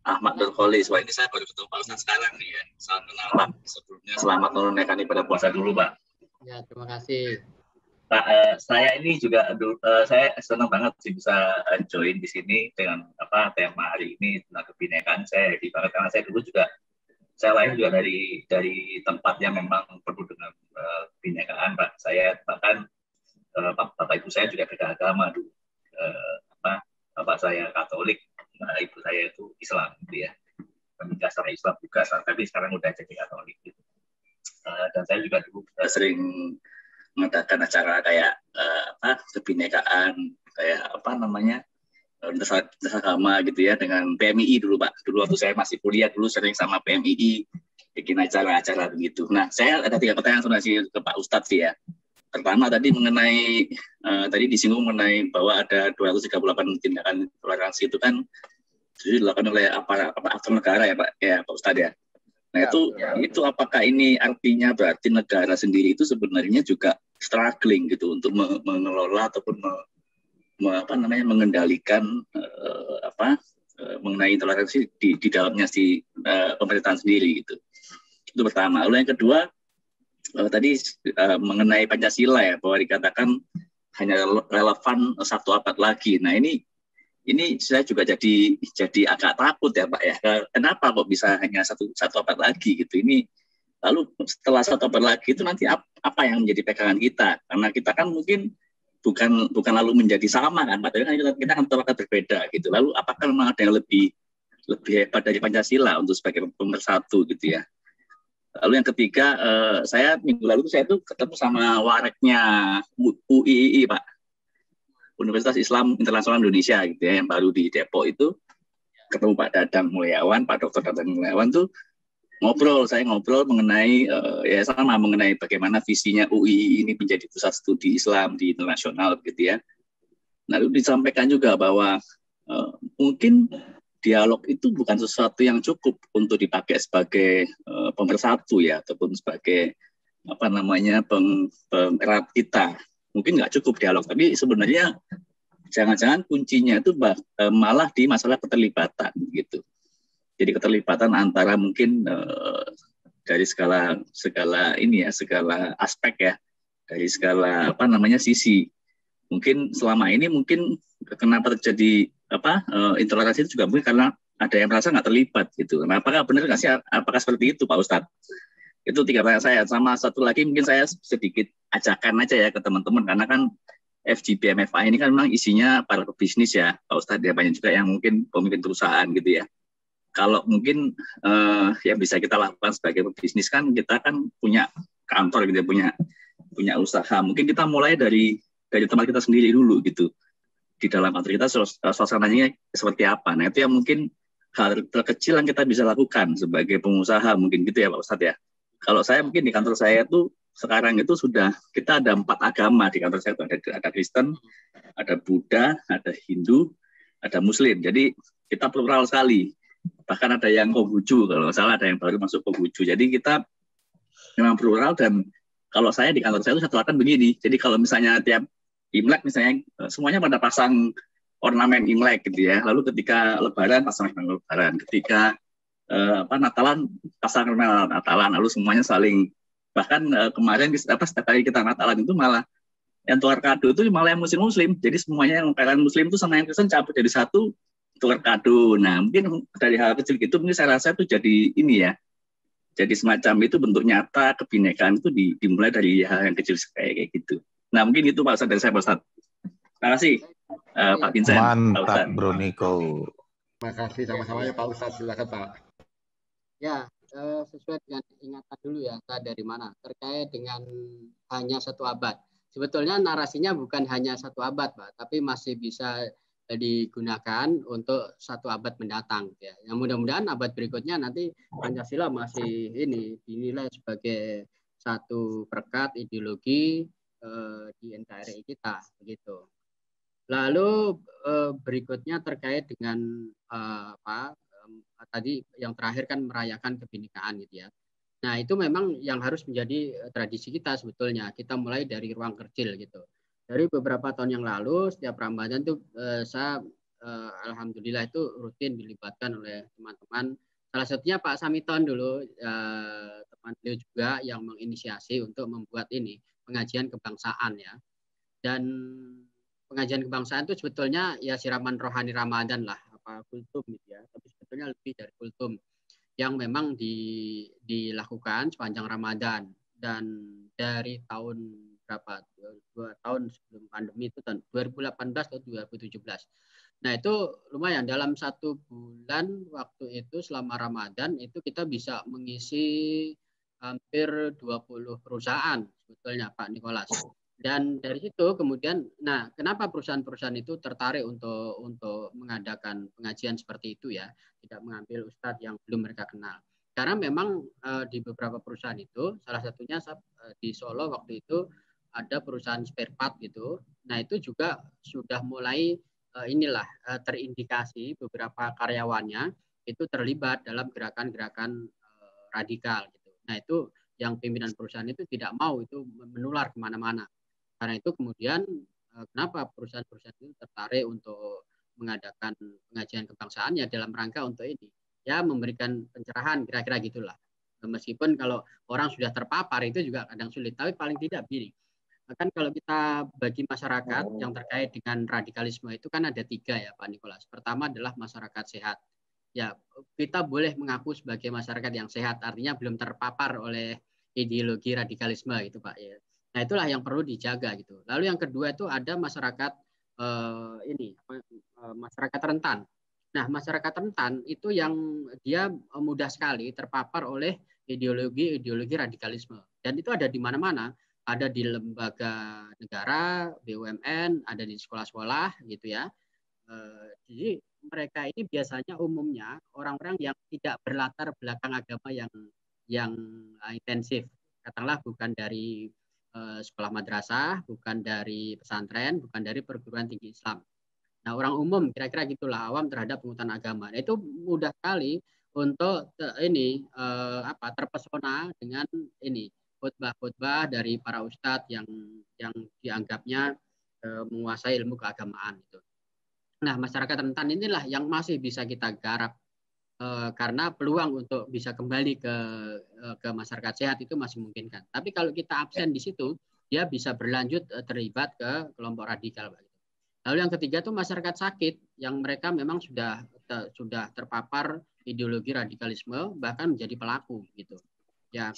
Ahmad Nurkolis. Wah ini saya baru ketemu Pak Ustadz sekarang nih ya. Salam kenal Pak. Sebelumnya selamat menunaikan ibadah puasa dulu Pak. Ya, terima kasih. Pak, saya ini juga saya senang banget sih bisa join di sini dengan tema hari ini tentang kebinekaan. Saya happy banget karena saya dulu juga saya lahir juga dari tempat yang memang penuh dengan kebinekaan Pak. Saya bahkan bapak ibu saya juga beda agama dulu. Bapak saya Katolik, ibu saya itu Islam gitu ya. Menikah secara Islam juga, tapi sekarang udah jadi Katolik gitu. Dan saya juga dulu sering mengadakan acara kayak kebinekaan, kayak lintas agama gitu ya dengan PMII dulu Pak. Dulu waktu saya masih kuliah dulu sering sama PMII bikin acara-acara begitu. Nah saya ada 3 pertanyaan sebenarnya ke Pak Ustadz sih ya. Pertama tadi mengenai tadi disinggung mengenai bahwa ada 238 tindakan toleransi itu kan dilakukan oleh aktor negara ya Pak Ustadz ya. Nah itu apakah ini artinya berarti negara sendiri itu sebenarnya juga struggling gitu untuk mengelola ataupun mengendalikan mengenai toleransi di dalamnya si pemerintahan sendiri gitu. Itu pertama. Lalu yang kedua tadi mengenai Pancasila ya bahwa dikatakan hanya relevan 1 abad lagi. Nah ini ini saya juga jadi agak takut ya Pak ya. Kenapa kok bisa hanya satu abad lagi gitu? Ini lalu setelah satu abad lagi itu nanti apa yang menjadi pegangan kita? Karena kita kan mungkin bukan lalu menjadi sama kan, padahal kan kita akan tetap berbeda gitu. Lalu apakah memang ada yang lebih hebat dari Pancasila untuk sebagai pemersatu gitu ya? Lalu yang ketiga, saya minggu lalu saya tuh ketemu sama wareknya UII Pak, Universitas Islam Internasional Indonesia gitu ya, yang baru di Depok itu. Ketemu Pak Dadang Mulyawan, Pak Dr. Dadang Mulyawan tuh saya ngobrol mengenai mengenai bagaimana visinya UII ini menjadi pusat studi Islam di internasional begitu ya. Lalu disampaikan juga bahwa mungkin dialog itu bukan sesuatu yang cukup untuk dipakai sebagai pemersatu ya, ataupun sebagai pengerat kita. Mungkin nggak cukup dialog, tapi sebenarnya jangan-jangan kuncinya itu malah di masalah keterlibatan gitu. Jadi keterlibatan antara mungkin dari segala aspek ya, dari segala sisi. Mungkin selama ini kenapa terjadi intoleransi itu juga mungkin karena ada yang merasa nggak terlibat gitu. Nah, apakah benar nggak sih? Apakah seperti itu Pak Ustadz? Itu 3 pertanyaan saya. Sama satu lagi mungkin saya sedikit ajakan aja ya ke teman-teman, karena kan FGB MFI ini kan memang isinya para pebisnis ya Pak Ustadz, ya banyak juga yang mungkin pemimpin perusahaan gitu ya. Kalau mungkin yang bisa kita lakukan sebagai pebisnis kan, kita kan punya kantor gitu ya, punya usaha. Mungkin kita mulai dari tempat kita sendiri dulu gitu. Di dalam kantor kita suasananya seperti apa. Nah itu yang mungkin hal terkecil yang kita bisa lakukan sebagai pengusaha mungkin gitu ya Pak Ustadz ya. Kalau saya mungkin di kantor saya tuh sekarang itu kita ada 4 agama di kantor saya. Ada Kristen, ada Buddha, ada Hindu, ada Muslim. Jadi kita plural sekali. Bahkan ada yang Konghucu, kalau nggak salah ada yang baru masuk Konghucu. Jadi kita memang plural, dan kalau saya di kantor saya itu satu akan begini. Jadi kalau misalnya tiap Imlek misalnya semuanya pada pasang ornamen Imlek gitu ya. Lalu ketika Lebaran pasang ornamen Lebaran. Ketika Natalan pasang ornamen Natalan. Lalu semuanya saling, bahkan kemarin setiap kali kita Natalan itu malah yang tukar kado itu malah yang Muslim. Jadi semuanya yang kalian Muslim itu sama yang Kristen cabut jadi satu, tukar kado. Nah mungkin dari hal kecil gitu mungkin saya rasa itu jadi ini ya, jadi semacam itu bentuk nyata kebinekaan itu dimulai dari hal yang kecil kayak gitu. Nah mungkin itu Pak Ustadz dari saya Pak Ustadz. Terima kasih Pak Vincent. Mantap Bro Niko. Terima kasih sama-sama ya Pak Ustadz, silakan Pak. Ya, sesuai dengan ingatan dulu ya, saya dari mana terkait dengan hanya 1 abad. Sebetulnya narasinya bukan hanya 1 abad Pak, tapi masih bisa digunakan untuk 1 abad mendatang ya. Yang mudah-mudahan abad berikutnya nanti Pancasila masih dinilai sebagai satu perekat ideologi di NKRI kita begitu. Lalu berikutnya terkait dengan tadi yang terakhir kan merayakan kebinekaan gitu ya. Nah, itu memang yang harus menjadi tradisi kita sebetulnya. Kita mulai dari ruang kecil gitu. Dari beberapa tahun yang lalu setiap Ramadan tuh saya alhamdulillah itu rutin dilibatkan oleh teman-teman. Salah satunya Pak Samiton dulu, teman beliau juga yang menginisiasi untuk membuat ini pengajian kebangsaan ya. Dan pengajian kebangsaan itu sebetulnya ya siraman rohani Ramadan lah, apa kultum gitu ya. Tapi sebetulnya lebih dari kultum yang memang dilakukan sepanjang Ramadan. Dan dari tahun berapa? 2 tahun sebelum pandemi itu tahun 2018 atau 2017. Nah itu lumayan, dalam 1 bulan waktu itu selama Ramadan itu kita bisa mengisi hampir 20 perusahaan sebetulnya Pak Nikolas. Dan dari situ kemudian, nah kenapa perusahaan-perusahaan itu tertarik untuk mengadakan pengajian seperti itu ya, tidak mengambil ustadz yang belum mereka kenal. Karena memang di beberapa perusahaan itu, salah satunya di Solo waktu itu ada perusahaan spare part gitu. Nah itu juga sudah mulai terindikasi beberapa karyawannya itu terlibat dalam gerakan-gerakan radikal gitu. Nah itu yang pimpinan perusahaan itu tidak mau itu menular kemana-mana. Karena itu kemudian kenapa perusahaan-perusahaan itu tertarik untuk mengadakan pengajian kebangsaan ya dalam rangka untuk ini ya memberikan pencerahan kira-kira gitulah. Meskipun kalau orang sudah terpapar itu juga kadang sulit, tapi paling tidak begini. Kan kalau kita bagi masyarakat yang terkait dengan radikalisme itu kan ada 3 ya Pak Nikolas. Pertama adalah masyarakat sehat. Ya, kita boleh mengaku sebagai masyarakat yang sehat, artinya belum terpapar oleh ideologi radikalisme gitu Pak ya. Nah, itulah yang perlu dijaga gitu. Lalu yang kedua itu ada masyarakat masyarakat rentan. Nah, masyarakat rentan itu yang dia mudah sekali terpapar oleh ideologi radikalisme. Dan itu ada di mana-mana. Ada di lembaga negara, BUMN, ada di sekolah-sekolah gitu ya. Jadi mereka ini biasanya umumnya orang-orang yang tidak berlatar belakang agama yang intensif. Katakanlah bukan dari sekolah madrasah, bukan dari pesantren, bukan dari perguruan tinggi Islam. Nah, orang umum kira-kira gitulah, awam terhadap pengetahuan agama. Nah, itu mudah sekali untuk terpesona dengan khutbah-khutbah dari para ustadz yang dianggapnya menguasai ilmu keagamaan itu. Nah, masyarakat rentan inilah yang masih bisa kita garap karena peluang untuk bisa kembali ke masyarakat sehat itu masih memungkinkan. Tapi kalau kita absen di situ, dia bisa berlanjut terlibat ke kelompok radikal. Lalu yang ketiga itu masyarakat sakit yang mereka memang sudah terpapar ideologi radikalisme bahkan menjadi pelaku gitu. Ya,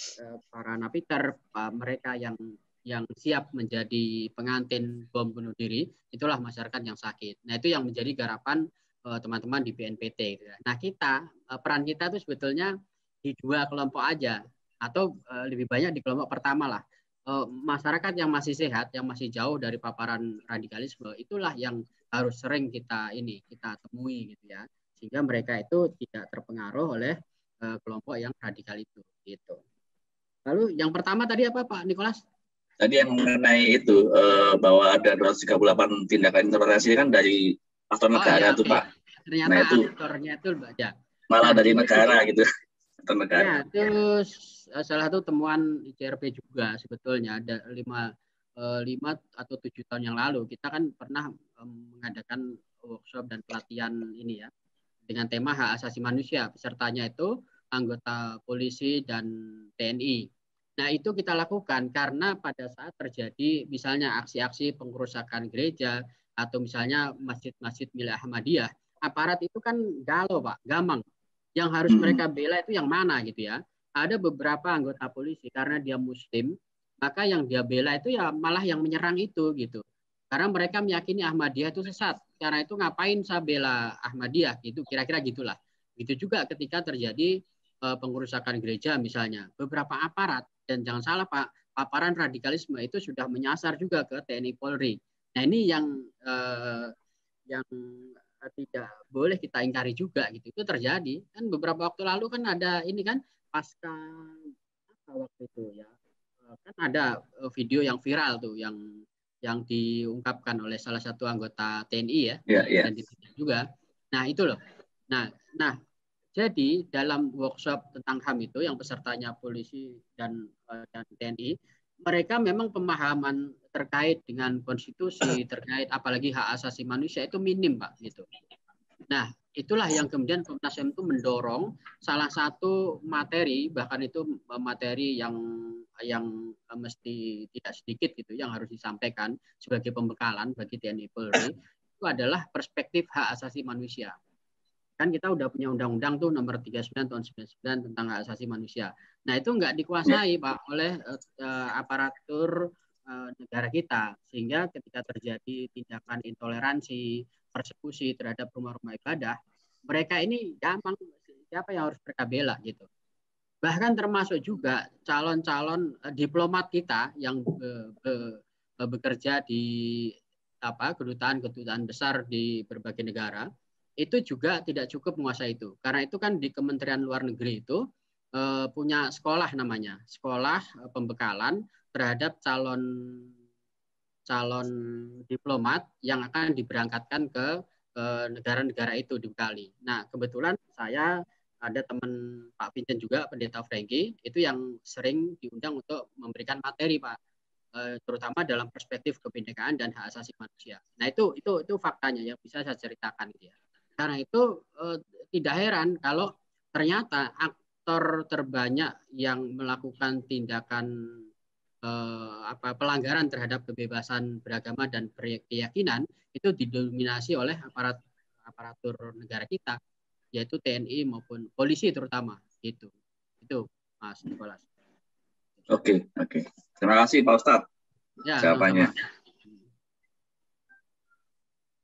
para napiter, mereka yang siap menjadi pengantin bom bunuh diri, itulah masyarakat yang sakit. Nah, itu yang menjadi garapan teman-teman di BNPT. Nah, peran kita itu sebetulnya di 2 kelompok aja, atau lebih banyak di kelompok pertama lah. Masyarakat yang masih sehat, yang masih jauh dari paparan radikalisme, itulah yang harus sering kita temui gitu ya, sehingga mereka itu tidak terpengaruh oleh kelompok yang radikal itu gitu. Lalu yang pertama tadi apa Pak Nikolas? Tadi yang mengenai itu bahwa ada 238 tindakan interpretasi kan dari aktor negara tuh Pak. Ternyata nah, itu aktornya itu ya. malah dari negara gitu. Aktor negara. Ya, terus salah satu temuan ICRP juga sebetulnya ada 5 atau 7 tahun yang lalu kita kan pernah mengadakan workshop dan pelatihan ini ya dengan tema hak asasi manusia. Pesertanya itu anggota polisi dan TNI. Nah, itu kita lakukan karena pada saat terjadi misalnya aksi-aksi pengerusakan gereja atau misalnya masjid-masjid milik Ahmadiyah, aparat itu kan galau Pak, gamang. Yang harus mereka bela itu yang mana gitu ya. Ada beberapa anggota polisi karena dia muslim, maka yang dia bela itu ya malah yang menyerang itu gitu. Karena mereka meyakini Ahmadiyah itu sesat. Karena itu ngapain saya bela Ahmadiyah gitu, kira-kira gitulah. Gitu juga ketika terjadi pengerusakan gereja misalnya, beberapa aparat, dan jangan salah Pak, paparan radikalisme itu sudah menyasar juga ke TNI Polri. Nah, ini yang tidak boleh kita ingkari juga gitu. Itu terjadi kan beberapa waktu lalu kan ada ini kan pasca waktu itu ya, kan ada video yang viral tuh yang diungkapkan oleh salah satu anggota TNI ya, dan ditindak juga. Nah, itu loh. Nah, jadi dalam workshop tentang HAM itu yang pesertanya polisi dan TNI, mereka memang pemahaman terkait dengan konstitusi, terkait apalagi hak asasi manusia itu minim Pak gitu. Nah, itulah yang kemudian Komnas HAM itu mendorong salah satu materi, bahkan itu materi yang mesti tidak sedikit gitu yang harus disampaikan sebagai pembekalan bagi TNI Polri, itu adalah perspektif hak asasi manusia. Kan kita udah punya undang-undang tuh nomor 39 tahun 99 tentang hak asasi manusia. Nah, itu nggak dikuasai Pak oleh aparatur negara kita, sehingga ketika terjadi tindakan intoleransi, persekusi terhadap rumah-rumah ibadah, mereka ini gampang siapa yang harus mereka bela gitu. Bahkan termasuk juga calon-calon diplomat kita yang bekerja di kedutaan besar di berbagai negara, itu juga tidak cukup menguasai itu. Karena itu kan di Kementerian Luar Negeri itu punya sekolah namanya, sekolah pembekalan terhadap calon diplomat yang akan diberangkatkan ke negara-negara itu dibekali. Nah, kebetulan saya ada teman Pak Vincent juga, Pendeta Franky, itu yang sering diundang untuk memberikan materi Pak, terutama dalam perspektif kebinekaan dan hak asasi manusia. Nah, itu faktanya yang bisa saya ceritakan gitu ya. Karena itu tidak heran kalau ternyata aktor terbanyak yang melakukan tindakan pelanggaran terhadap kebebasan beragama dan berkeyakinan itu didominasi oleh aparatur negara kita, yaitu TNI maupun polisi terutama. Itu Mas Nicholas. Oke. Terima kasih Pak Ustadz jawabannya.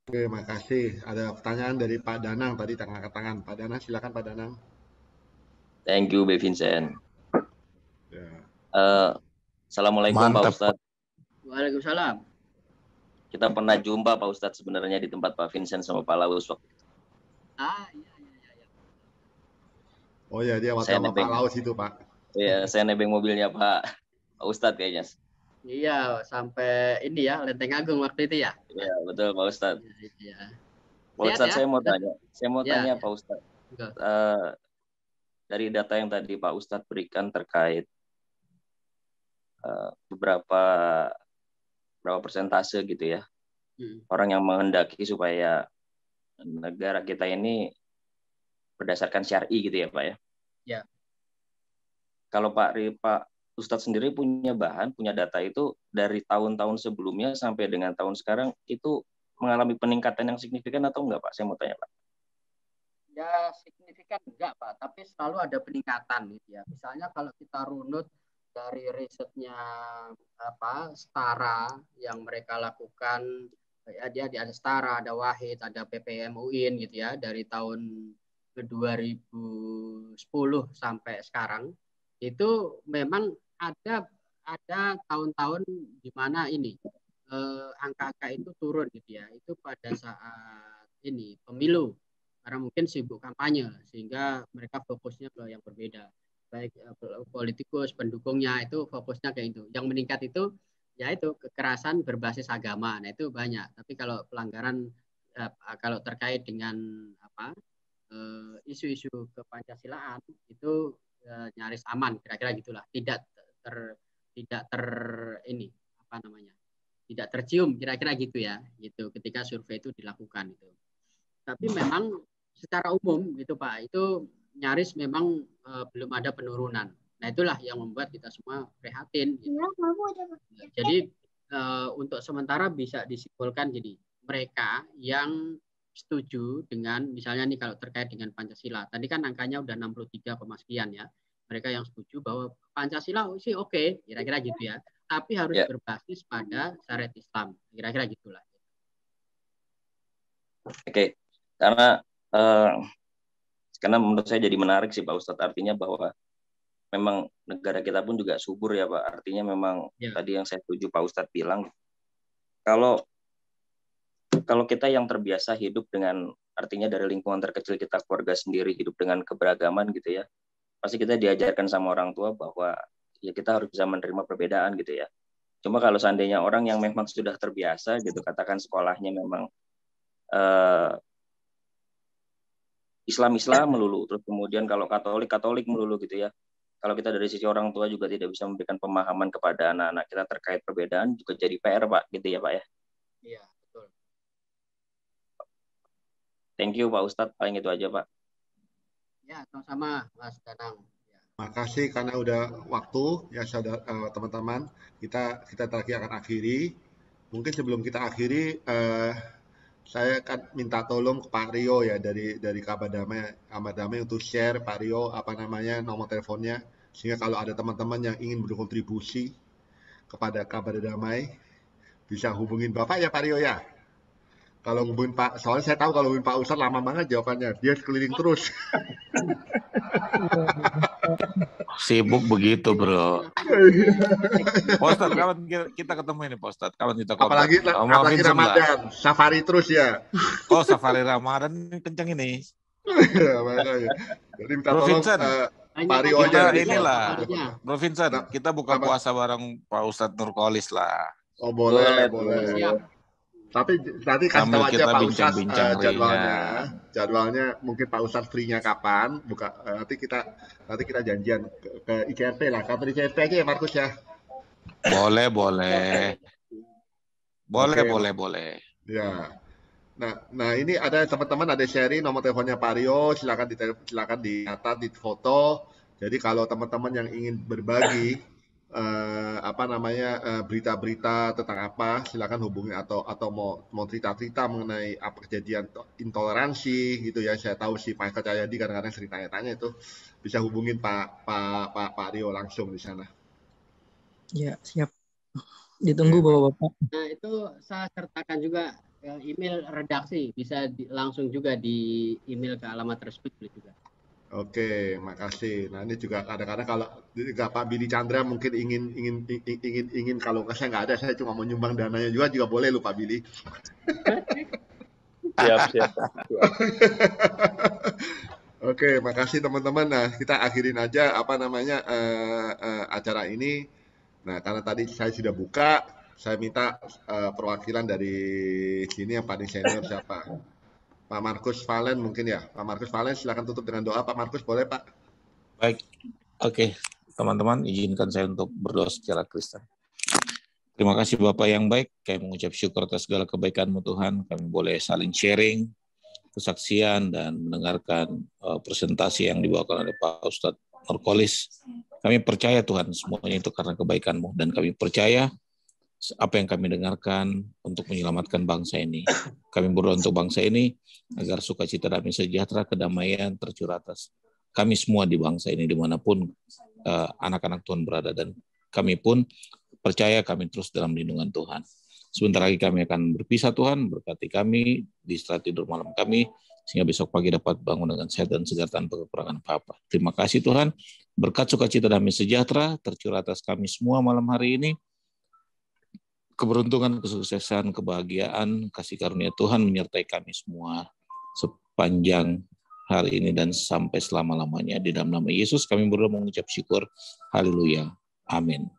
Oke, makasih. Ada pertanyaan dari Pak Danang tadi angkat tangan. Pak Danang, silakan Pak Danang. Thank you, Pak Vincent. Ya. Assalamualaikum Mantap. Pak Ustadz. Waalaikumsalam. Kita pernah jumpa Pak Ustadz sebenarnya di tempat Pak Vincent sama Pak Laus waktu. Iya. Oh ya, dia waktu sama Pak Laus itu, Pak. Iya, saya nebeng mobilnya Pak Ustadz kayaknya. Iya, sampai ini ya, Lenteng Agung waktu itu ya. Iya, betul Pak Ustadz. Iya. Pak Ustadz, saya mau tanya. Ya. Pak Ustadz. Dari data yang tadi Pak Ustadz berikan terkait beberapa persentase gitu ya, orang yang menghendaki supaya negara kita ini berdasarkan syar'i gitu ya Pak ya. Ya. Kalau Pak Ustadz sendiri punya data itu dari tahun-tahun sebelumnya sampai dengan tahun sekarang itu mengalami peningkatan yang signifikan atau enggak Pak? Saya mau tanya Pak. Ya signifikan enggak Pak, tapi selalu ada peningkatan gitu ya. Misalnya kalau kita runut dari risetnya Setara yang mereka lakukan, ya dia ada Setara, ada Wahid, ada PPM UIN gitu ya, dari tahun 2010 sampai sekarang itu memang ada tahun-tahun di mana ini angka-angka itu turun gitu ya. Itu pada saat ini pemilu karena mungkin sibuk kampanye sehingga mereka fokusnya ke yang berbeda. Baik politikus pendukungnya itu fokusnya kayak itu. Yang meningkat itu yaitu kekerasan berbasis agama. Nah, itu banyak. Tapi kalau pelanggaran kalau terkait dengan isu-isu kepancasilaan itu nyaris aman, kira-kira gitulah. Tidak tercium, kira-kira gitu ya. Gitu ketika survei itu dilakukan itu. Tapi memang secara umum gitu Pak, itu nyaris memang belum ada penurunan. Nah, itulah yang membuat kita semua prihatin. Gitu. Jadi untuk sementara bisa disimpulkan jadi mereka yang setuju dengan misalnya nih kalau terkait dengan Pancasila. Tadi kan angkanya udah 63, sekian ya. Mereka yang setuju bahwa Pancasila sih oke, kira-kira gitu ya. Tapi harus berbasis pada syariat Islam. Kira-kira gitulah. Oke. Karena menurut saya jadi menarik sih Pak Ustadz, artinya bahwa memang negara kita pun juga subur ya Pak, artinya memang tadi yang saya setuju Pak Ustadz bilang, kalau kita yang terbiasa hidup dengan, artinya dari lingkungan terkecil kita, keluarga sendiri, hidup dengan keberagaman gitu ya, pasti kita diajarkan sama orang tua bahwa ya kita harus bisa menerima perbedaan gitu ya. Cuma kalau seandainya orang yang memang sudah terbiasa gitu, katakan sekolahnya memang Islam melulu, terus kemudian kalau Katolik melulu gitu ya. Kalau kita dari sisi orang tua juga tidak bisa memberikan pemahaman kepada anak-anak kita terkait perbedaan, juga jadi PR Pak, gitu ya Pak ya. Iya, betul. Thank you Pak Ustadz, paling itu aja Pak. Ya, sama-sama Mas Danang. Makasih karena udah waktu ya teman-teman. Kita terakhir akan akhiri. Mungkin sebelum kita akhiri, saya akan minta tolong ke Pak Rio ya dari Kabar Damai untuk share Pak Rio nomor teleponnya, sehingga kalau ada teman-teman yang ingin berkontribusi kepada Kabar Damai bisa hubungin Bapak ya Pak Rio ya. Kalau hubungin Pak, soalnya saya tahu kalau hubungin Pak Ustadz lama banget jawabannya, dia keliling terus. Sibuk begitu bro. Pak Ustadz, kapan kita ketemu ini Pak Ustadz? Kapan kita ngobrol? Apalagi Ramadan, safari terus ya. Oh safari Ramadan kenceng ini. Makanya. Jadi minta Bro tolong Vincent, Pak Rio aja. Inilah, Bro Vincent, kita buka puasa bareng Pak Ustadz Nurkolis lah. Oh boleh. Tapi nanti kasih tahu aja Pak Ustadz jadwalnya mungkin Pak Ustadz free-nya kapan, nanti kita janjian ke ICRP lah, kantor ICRP aja ya Markus ya. Boleh. Ya. Nah ini ada teman-teman ada sharing nomor teleponnya Pak Rio, silakan dicatat di foto. Jadi kalau teman-teman yang ingin berbagi berita-berita tentang apa, silakan hubungi atau mau cerita-cerita mengenai apa kejadian intoleransi gitu ya. Saya tahu si Pak Eka Cahyadi kadang-kadang sering tanya-tanya, itu bisa hubungin Pak Rio langsung di sana. Ya, siap. Ditunggu Bapak-bapak. Nah, itu saya sertakan juga email redaksi, bisa langsung juga di email ke alamat tersebut juga. Oke, makasih. Nah, ini juga kadang-kadang kalau Pak Billy Chandra mungkin ingin kalau saya nggak ada, saya cuma mau nyumbang dananya juga boleh loh Pak Billy. Siap. Oke, makasih teman-teman. Nah, kita akhirin aja acara ini. Nah, karena tadi saya sudah buka, saya minta perwakilan dari sini yang paling senior siapa? Pak Markus Valen mungkin ya. Pak Markus Valen, silakan tutup dengan doa. Pak Markus, boleh Pak? Baik, oke. Teman-teman, izinkan saya untuk berdoa secara Kristen. Terima kasih Bapak yang baik. Kami mengucap syukur atas segala kebaikan-Mu Tuhan. Kami boleh saling sharing, kesaksian, dan mendengarkan presentasi yang dibawakan oleh Pak Ustadz Nurkolis. Kami percaya Tuhan, semuanya itu karena kebaikan-Mu. Dan kami percaya apa yang kami dengarkan untuk menyelamatkan bangsa ini. Kami berdoa untuk bangsa ini agar sukacita, damai sejahtera, kedamaian tercurah atas kami semua di bangsa ini dimanapun anak-anak Tuhan berada, dan kami pun percaya kami terus dalam lindungan Tuhan. Sebentar lagi kami akan berpisah Tuhan, berkati kami di istirahat tidur malam kami, sehingga besok pagi dapat bangun dengan sehat dan segar tanpa kekurangan apa-apa. Terima kasih Tuhan, berkat sukacita, damai sejahtera tercurah atas kami semua malam hari ini. Keberuntungan, kesuksesan, kebahagiaan, kasih karunia Tuhan menyertai kami semua sepanjang hari ini dan sampai selama-lamanya. Di dalam nama Yesus kami berdoa mengucap syukur. Haleluya. Amin.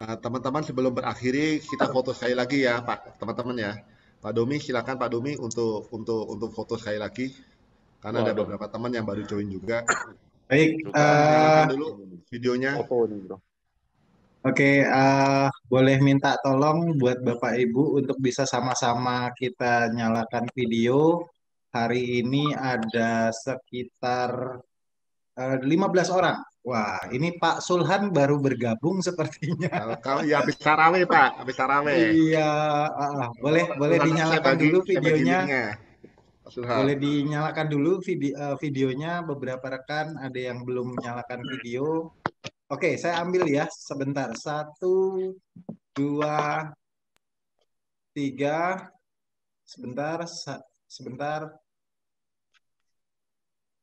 Nah, teman-teman, sebelum berakhiri kita foto sekali lagi ya Pak, teman-teman ya. Pak Domi, silakan Pak Domi untuk foto sekali lagi. Karena ada beberapa teman yang baru join juga. Baik. Dulu videonya. Oke, boleh minta tolong buat Bapak Ibu untuk bisa sama-sama kita nyalakan video. Hari ini ada sekitar 15 orang. Wah, ini Pak Sulhan baru bergabung sepertinya. Ya, habis tarawih Pak, habis tarawih. Iya, boleh dinyalakan dulu videonya. Boleh dinyalakan dulu videonya. Beberapa rekan ada yang belum menyalakan video. Oke, saya ambil ya sebentar. 1, 2, 3. Sebentar.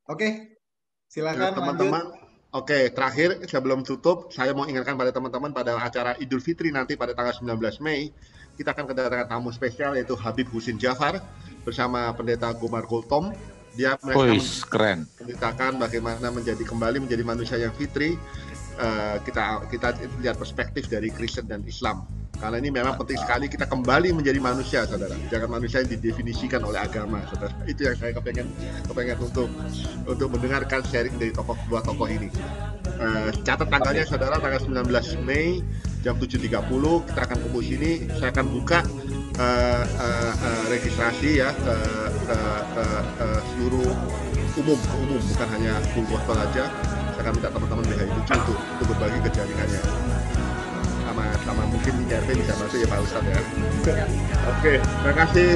Oke, silakan teman-teman. Oke, terakhir sebelum tutup, saya mau ingatkan pada teman-teman pada acara Idul Fitri nanti pada tanggal 19 Mei, kita akan kedatangan tamu spesial yaitu Habib Husin Jafar bersama Pendeta Gomar Kultom. Dia keren. menceritakan bagaimana kembali menjadi manusia yang fitri. Kita lihat perspektif dari Kristen dan Islam. Karena ini memang penting sekali kita kembali menjadi manusia, saudara. Jangan manusia yang didefinisikan oleh agama, saudara. Itu yang saya kepengen untuk mendengarkan sharing dari dua tokoh ini. Catat tanggalnya, saudara, tanggal 19 Mei jam 7.30 kita akan kumpul sini. Saya akan buka registrasi ya ke seluruh umum, bukan hanya full gospel aja. Saya akan minta teman-teman BHI Lucu untuk berbagi ke jaringannya. Sama mungkin IRP bisa bantu ya Pak Ustadz ya. Oke, terima kasih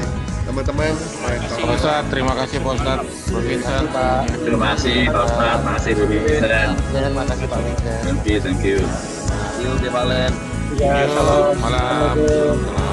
teman-teman. Pak Ustadz, terima kasih Pak Ustadz. Terima kasih Pak Ustadz, makasih Bu Vincent. Terima kasih Pak Vincent. Thank you. See you di Valen. Malam.